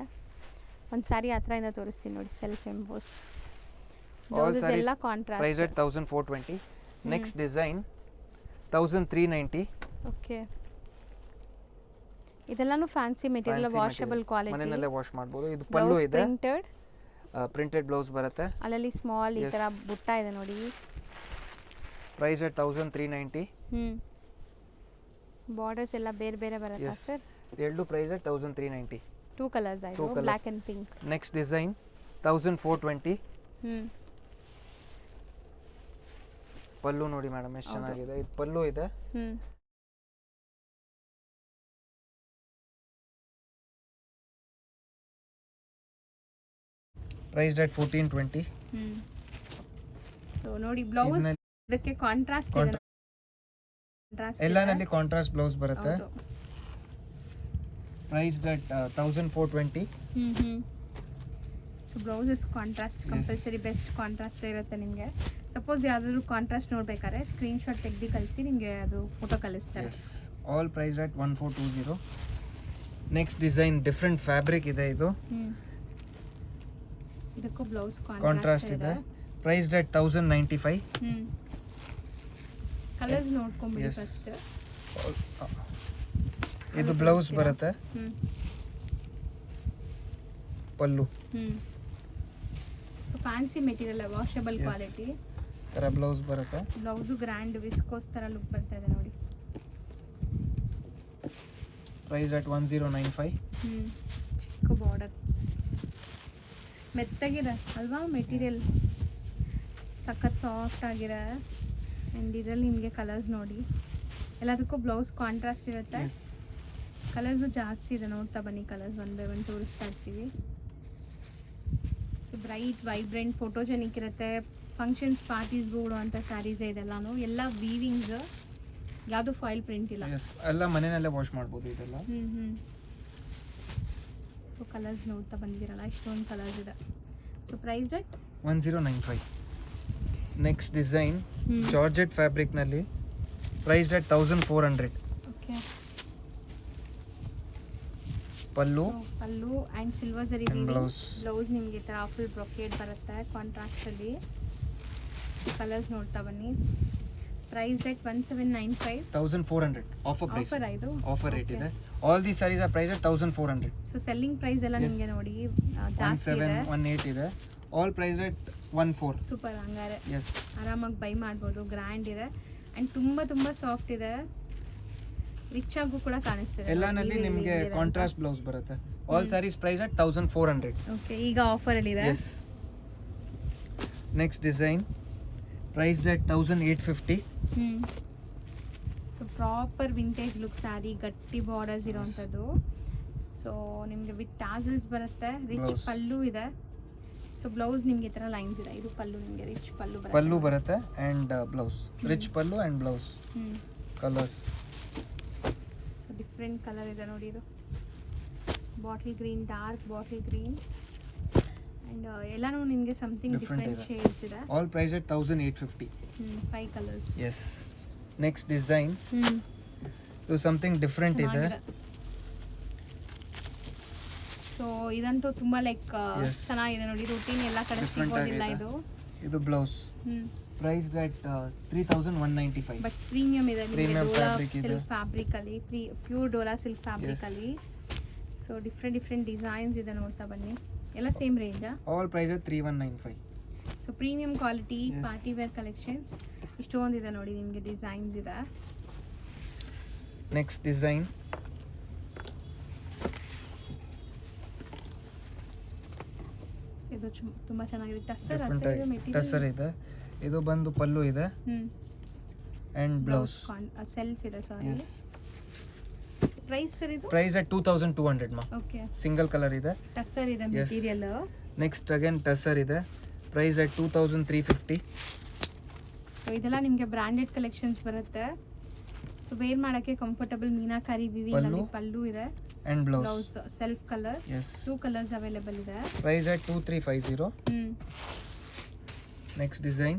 ಒಂದು ಸ್ಯಾರಿ ಹತ್ರದಿಂದ ತೋರಿಸ್ತೀನಿ ನೋಡಿ. ಸೆಲ್ಫ್ ಎಂಬೋಸ್ಡ್ ಬ್ಲೌಸಸ್ ಎಲ್ಲ price contrast. At 1420. Next design 1390. Okay. ಇದೆಲ್ಲಾನು ಫ್ಯಾನ್ಸಿ ಮೆಟೀರಿಯಲ್. Washable quality. ಮನೆಯಲ್ಲೇ ವಾಶ್ ಮಾಡ್ಬೋದು. ಇದು ಪಲ್ಲು ಇದೆ. ಪ್ರಿಂಟೆಡ್. ಪ್ರಿಂಟೆಡ್ ಬ್ಲೌಸ್ ಬರುತ್ತೆ. ಅಲ್ಲಲ್ಲಿ ಸ್ಮಾಲ್ ಈ Yes. ಥರ ಬುಟ್ಟ ಇದೆ ನೋಡಿ. Price at 1390. ಬಾರ್ಡರ್ಸ್ ಎಲ್ಲ ಬೇರೆ ಬೇರೆ ಬರುತ್ತಾ Yes. ಸರ್? ಎರಡು ಪ್ರೈಸ್ ಅಟ್ 1390. 2 ಕಲರ್ಸ್ ಆಯಿತು. 2 colours. Black and pink. Next design 1420. Pallu ನೋಡಿ ಮೇಡಮ್ ಎಷ್ಟು ಹೌದು. ಚೆನ್ನಾಗಿದೆ. ಇದು ಪಲ್ಲು ಇದೆ. Price at 1420. ಸೊ ನೋಡಿ ಬ್ಲೌಸ್ ಇದನ್ನ- ಇದಕ್ಕೆ ಕಾಂಟ್ರಾಸ್ಟ್ ಇದೆ. Contrast ಎಲ್ಲಾನಲ್ಲಿ ಇದೆ. ಕಾಂಟ್ರಾಸ್ಟ್ ಬ್ಲೌಸ್ ಬರುತ್ತೆ. ಹೌದು. Price at 1420. So blouse is contrast compulsory. Best contrast ಇರುತ್ತೆ ನಿಮಗೆ. ಸಪೋಸ್ ಯಾವುದಾದ್ರು ಕಾಂಟ್ರಾಸ್ಟ್ ನೋಡ್ಬೇಕಾದ್ರೆ ಸ್ಕ್ರೀನ್ಶಾಟ್ ತೆಗೆದು ಕಳಿಸಿ ನಿಮಗೆ ಅದು ಫೋಟೋ ಕಳಿಸ್ತಾರೆ. Yes. All price at 1420. Next design different fabric ಇದೆ ಇದು. ಇದಕ್ಕೂ ಬ್ಲೌಸ್ ಕಾಂಟ್ರಾಸ್ಟ್ ಇದೆ. Price at 1095. ಕಲರ್ಸ್ ನೋಡ್ಕೊಂಬಿಡಿ Yes. ಫಸ್ಟ್. ಇದು ಬ್ಲೌಸ್ ಬರುತ್ತೆ. Pallu so fancy material washable Yes. Quality. ತರ ಬ್ಲೌಸ್ ಬರುತ್ತೆ. ಬ್ಲೌಸು ಗ್ರ್ಯಾಂಡ್ ವಿಸ್ಕೋಸ್ ಥರ ಲುಕ್ ಬರ್ತಾ ಇದೆ ನೋಡಿ. Price at 1095. ಚಿಕ್ಕ ಬಾರ್ಡರ್ ಮೆತ್ತಗಿದೆ ಅಲ್ವಾ ಮೆಟೀರಿಯಲ್, ಸಖತ್ ಸಾಫ್ಟ್ ಆಗಿರೋ. ಆ್ಯಂಡ್ ಇದರಲ್ಲಿ ನಿಮಗೆ ಕಲರ್ಸ್ ನೋಡಿ, ಎಲ್ಲದಕ್ಕೂ ಬ್ಲೌಸ್ ಕಾಂಟ್ರಾಸ್ಟ್ ಇರುತ್ತೆ. ಕಲರ್ಸು ಜಾಸ್ತಿ ಇದೆ, ನೋಡ್ತಾ ಬನ್ನಿ. ಕಲರ್ಸ್ ಒನ್ ಬೈ ಒನ್ ತೋರಿಸ್ತಾ ಇರ್ತೀವಿ. ಸೊ ಬ್ರೈಟ್ ವೈಬ್ರೆಂಟ್ ಫೋಟೋಜೆನಿಕ್ ಇರುತ್ತೆ. ಫಂಕ್ಷನ್ಸ್ ಪಾರ್ಟೀಸ್ಗೂ ಉಡುವಂಥ ಸ್ಯಾರೀಸೇ ಇದೆಲ್ಲನೂ. ಎಲ್ಲ ವೀವಿಂಗ್ಸ್, ಯಾವುದು ಫಾಯಿಲ್ ಪ್ರಿಂಟ್ ಇಲ್ಲ. ಎಲ್ಲ ಮನೆಯಲ್ಲೇ ವಾಶ್ ಮಾಡ್ಬೋದು ಇದೆಲ್ಲ. ಸೊ ಕಲರ್ಸ್ ನೋಡ್ತಾ ಬಂದಿದ್ದೀರಲ್ಲ, ಇಷ್ಟೊಂದು ಕಲರ್ಸ್ ಇದೆ. So price at 1095. Next design georgette ಫ್ಯಾಬ್ರಿಕ್ನಲ್ಲಿ, price at 1400. Okay. Pallu and silver ಸರಿ ಬ್ಲೌಸ್ ನಿಮಗೆ ಈ ಥರ ಫುಲ್ ಬ್ರೊಕೇಡ್ ಬರುತ್ತೆ ಕಾಂಟ್ರಾಸ್ಟಲ್ಲಿ. ಕಲರ್ಸ್ ನೋಡ್ತಾ ಬನ್ನಿ. Price rate 1795. 1400 offer price. Offer ಇದು ಆಫರ್ ರೇಟ್ ಇದೆ. All the sarees are price at 1400. So selling price ಎಲ್ಲ ನಿಮಗೆ ನೋಡಿ ಜಾಸ್ತಿ ಇದೆ. 1718 ಇದೆ. All price rate 14. ಸೂಪರ್. ಹಂಗಾರೆ ಎಸ್, ಆರಾಮಾಗಿ ಬೈ ಮಾಡ್ಬೋದು. ಗ್ರ್ಯಾಂಡ್ ಇದೆ ಆ್ಯಂಡ್ ತುಂಬ ತುಂಬ ಸಾಫ್ಟ್ ಇದೆ. ರಿಚ್ ಆಗು ಕೂಡ ಕಾಣಿಸ್ತಿದೆ. ಎಲ್ಲಾನಲ್ಲಿ ನಿಮಗೆ ಕಾಂಟ್ರಾಸ್ಟ್ ಬ್ಲೌಸ್ ಬರುತ್ತೆ. All saris price at 1400. Okay, ಈಗ ಆಫರ್ ಅಲ್ಲಿ ಇದೆ. Yes. Next design price at 1850. So proper vintage look saree, ಗಟ್ಟಿ ಬಾರ್ಡರ್ಸ್ ಇರೋವಂಥದ್ದು. ಸೊ ನಿಮಗೆ ವಿತ್ ಟಾಸಲ್ಸ್ ಬರುತ್ತೆ. ರಿಚ್ ಪಲ್ಲು ಇದೆ. ಸೊ ಬ್ಲೌಸ್ ನಿಮಗೆ ಈ ಥರ ಲೈನ್ಸ್ ಇದೆ. ಇದು ಪಲ್ಲು, ನಿಮಗೆ ರಿಚ್ ಪಲ್ಲು ಬರುತ್ತೆ and blouse rich pallu and blouse. Colours so different colour ಇದೆ ನೋಡಿ. ಇದು bottle green, dark bottle green and ಎಲ್ಲನೂ ನಿಮಗೆ ಸಮಥಿಂಗ್ ಡಿಫ್ರೆಂಟ್ ಶೇಡ್ಸ್ ಇದೆ. All price at 1850. 5 colours. Yes. Next design ಇದು ಸಮಥಿಂಗ್ ಡಿಫ್ರೆಂಟ್ ಇದೆ. ಸೊ ಇದಂತೂ ತುಂಬಾ ಲೈಕ್ ಚೆನ್ನಾಗಿದೆ ನೋಡಿ. ರೂಟೀನ್ ಎಲ್ಲ ಕಡೆ ಸಿಗೋದಿಲ್ಲ ಇದು. ಇದು blouse. Price at 3195. But premium ಇದೆ. ಪ್ರೀಮಿಯಂ ಫ್ಯಾಬ್ರಿಕ್ ಇದೆ. ಸಿಲ್ಕ್ ಫ್ಯಾಬ್ರಿಕ್ ಅಲ್ಲಿ, ಪ್ಯೂರ್ ಡೋಲಾ ಸಿಲ್ಕ್ ಫ್ಯಾಬ್ರಿಕ್ ಅಲ್ಲಿ. ಸೊ ಡಿಫ್ರೆಂಟ್ ಡಿಸೈನ್ಸ್ ಇದೆ, ನೋಡ್ತಾ ಬನ್ನಿ. ಎಲ್ಲ ಸೇಮ್ ರೇಂಜಾ? All price at 3195. So premium quality party wear collections ಇಷ್ಟೊಂದಿದೆ ನೋಡಿ. ನಿಮಗೆ ಡಿಸೈನ್ಸ್ ಇದೆ. ನೆಕ್ಸ್ಟ್ ಡಿಸೈನ್ ಇದು ತುಂಬಾ ಚೆನ್ನಾಗಿದೆ. ಟಸರ್ ಇದೆ. ಇದು ಬಂದು ಪಲ್ಲು ಇದೆ ಅಂಡ್ ಬ್ಲೌಸ್ ಸೆಲ್ಫ್ ಇದೆ. ಸಾರಿ, ಪ್ರೈಸ್ ಸರ್ ಇದು? ಪ್ರೈಸ್ ಅಟ್ 2200 ಮಾ. ಓಕೆ, ಸಿಂಗಲ್ ಕಲರ್ ಇದೆ. ಟಸರ್ ಇದೆ ಮೆಟೀರಿಯಲ್. ನೆಕ್ಸ್ಟ್ ಅಗೇನ್ ಟಸರ್ ಇದೆ. Price at 2350. ಸೊ ಇದೆಲ್ಲ ನಿಮಗೆ ಬ್ರಾಂಡೆಡ್ ಕಲೆಕ್ಷನ್ಸ್ ಬರುತ್ತೆ. ಸೊ ವೇರ್ ಮಾಡೋಕ್ಕೆ ಕಂಫರ್ಟಬಲ್ ಮೀನಾಕಾರಿ ವಿವಿಂಗ್ ಅಲ್ಲಿ ಪಲ್ಲು ಇದೆ and blouse self color. Yes, 2 colors available ಇದೆ. price at 2350. Next design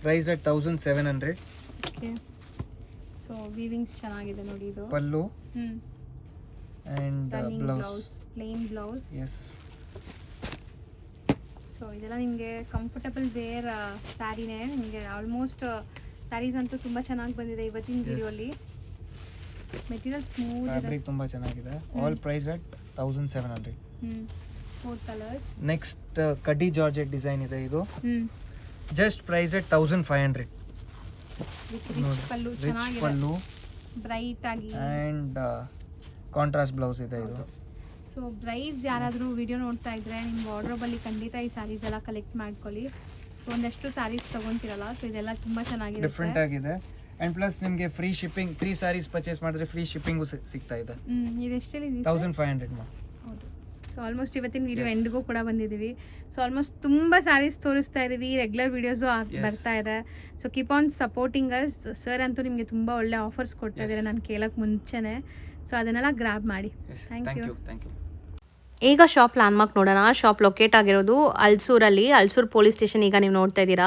price at 1700. Okay, so weavings ಚೆನ್ನಾಗಿದೆ ನೋಡಿ. ಇದು pallu and blouse, plain blouse. Yes, so ಇದೆಲ್ಲ ನಿಮಗೆ ಕಂಫರ್ಟಬಲ್ ವೇರ್ ಸ್ಯಾರಿನೇ. ನಿಮಗೆ ಆಲ್ಮೋಸ್ಟ್ ಸ್ಯಾರೀಸ್ ಅಂತೂ ತುಂಬ ಚೆನ್ನಾಗಿ ಬಂದಿದೆ ಇವತ್ತಿನ ವಿಡಿಯೋಲಿ. ಮೆಟೀರಿಯಲ್ ಸ್ಮೂತ್, ಫ್ಯಾಬ್ರಿಕ್ ತುಂಬಾ ಚೆನ್ನಾಗಿದೆ. All price at 1700. 4 colours. Next ಕಡ್ಡಿ ಜಾರ್ಜೆಟ್ ಡಿಸೈನ್ ಇದೆ. ಇದು ಜಸ್ಟ್ ಪ್ರೈಸ್ ಅಟ್ 1500. ಪಲ್ಲು ಚೆನ್ನಾಗಿದೆ, ಪಲ್ಲು ಬ್ರೈಟ್ ಆಗಿ ಅಂಡ್ ಕಾಂಟ್ರಾಸ್ಟ್ ಬ್ಲೌಸ್ ಇದೆ ಇದು. ಸೊ ಬ್ರೈಡ್ಸ್ ಯಾರಾದರೂ ವಿಡಿಯೋ ನೋಡ್ತಾ ಇದ್ರೆ ನಿಮ್ಮ ವಾರ್ಡ್ರೋಬಲ್ಲಿ ಖಂಡಿತ ಈ ಸ್ಯಾರೀಸ್ ಎಲ್ಲ ಕಲೆಕ್ಟ್ ಮಾಡ್ಕೊಳ್ಳಿ. ಸೊ ಒಂದಷ್ಟು ಸ್ಯಾರೀಸ್ ತೊಗೊತಿರಲ್ಲ, ಸೊ ಇದೆಲ್ಲ ತುಂಬ ಚೆನ್ನಾಗಿದೆ, ಡಿಫ್ರೆಂಟ್ ಆಗಿದೆ. ಅಂಡ್ ಪ್ಲಸ್ ನಿಮಗೆ ಫ್ರೀ ಶಿಪ್ಪಿಂಗ್, 3 ಸ್ಯಾರೀಸ್ ಪರ್ಚೇಸ್ ಮಾಡಿದ್ರೆ ಫ್ರೀ ಶಿಪ್ಪಿಂಗು ಸಿಗ್ತಾ ಇದೆ. ಇದೆಷ್ಟಲ್ಲಿ? 1500 ಮಾ. ಹೌದು. ಸೊ ಆಲ್ಮೋಸ್ಟ್ ಇವತ್ತಿನ ವಿಡಿಯೋ ಎಂಡ್ಗೂ ಕೂಡ ಬಂದಿದ್ದೀವಿ. ಸೊ ಆಲ್ಮೋಸ್ಟ್ ತುಂಬ ಸ್ಯಾರೀಸ್ ತೋರಿಸ್ತಾ ಇದ್ದೀವಿ, ರೆಗ್ಯುಲರ್ ವಿಡಿಯೋಸು ಬರ್ತಾ ಇದೆ. So keep on supporting us. Sir ಅಂತೂ ನಿಮಗೆ ತುಂಬ ಒಳ್ಳೆ ಆಫರ್ಸ್ ಕೊಡ್ತಾ ಇದ್ದಾರೆ ನಾನು ಕೇಳೋಕ್ಕೆ ಮುಂಚೆನೇ. ಸೊ ಅದನ್ನೆಲ್ಲ ಗ್ರಾಬ್ ಮಾಡಿ. Thank you. ಈಗ ಶಾಪ್ ಲ್ಯಾಂಡ್ಮಾರ್ಕ್ ನೋಡೋಣ. ಶಾಪ್ ಲೊಕೇಟ್ ಆಗಿರೋದು ಅಲ್ಸೂರಲ್ಲಿ, ಅಲ್ಸೂರ್ ಪೊಲೀಸ್ ಸ್ಟೇಷನ್ ಈಗ ನೀವು ನೋಡ್ತಾ ಇದ್ದೀರಾ.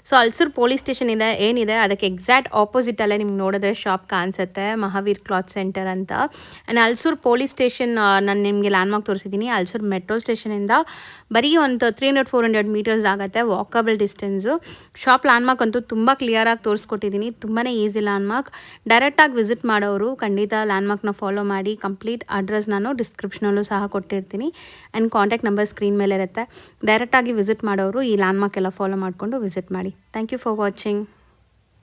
ಸೊ ಅಲ್ಸೂರ್ ಪೊಲೀಸ್ ಸ್ಟೇಷನ್ ಏನಿದೆ ಅದಕ್ಕೆ ಎಕ್ಸಾಕ್ಟ್ ಆಪೋಸಿಟಲ್ಲೇ ನಿಮ್ಗೆ ನೋಡಿದ್ರೆ ಶಾಪ್ ಕಾಣಿಸುತ್ತೆ, ಮಹಾವೀರ್ ಕ್ಲಾತ್ ಸೆಂಟರ್ ಅಂತ. ಆ್ಯಂಡ್ ಅಲ್ಸೂರ್ ಪೊಲೀಸ್ ಸ್ಟೇಷನ್ ನಾನು ನಿಮಗೆ ಲ್ಯಾಂಡ್ಮಾರ್ಕ್ ತೋರಿಸಿದ್ದೀನಿ. ಅಲ್ಸೂರ್ ಮೆಟ್ರೋ ಸ್ಟೇಷನಿಂದ ಬರೀ ಒಂದು 300-400 ಮೀಟರ್ಸ್ ಆಗುತ್ತೆ ವಾಕಬಲ್ ಡಿಸ್ಟೆನ್ಸು. ಶಾಪ್ ಲ್ಯಾಂಡ್ಮಾರ್ಕ್ ಅಂತೂ ತುಂಬ ಕ್ಲಿಯರಾಗಿ ತೋರಿಸ್ಕೊಟ್ಟಿದ್ದೀನಿ, ತುಂಬಾ ಈಸಿ ಲ್ಯಾಂಡ್ಮಾರ್ಕ್. ಡೈರೆಕ್ಟಾಗಿ ವಿಸಿಟ್ ಮಾಡೋರು ಖಂಡಿತ ಲ್ಯಾಂಡ್ಮಾರ್ಕ್ನ ಫಾಲೋ ಮಾಡಿ. ಕಂಪ್ಲೀಟ್ ಅಡ್ರೆಸ್ ನಾನು ಡಿಸ್ಕ್ರಿಪ್ಷನಲ್ಲೂ ಸಹ ಕೊಟ್ಟಿರ್ತೀನಿ ಆ್ಯಂಡ್ ಕಾಂಟ್ಯಾಕ್ಟ್ ನಂಬರ್ ಸ್ಕ್ರೀನ್ ಮೇಲೆ ಇರುತ್ತೆ. ಡೈರೆಕ್ಟಾಗಿ ವಿಸಿಟ್ ಮಾಡೋರು ಈ ಲ್ಯಾಂಡ್ಮಾರ್ಕ್ ಎಲ್ಲ ಫಾಲೋ ಮಾಡಿಕೊಂಡು ವಿಸಿಟ್ ಮಾಡಿ. Thank you for watching.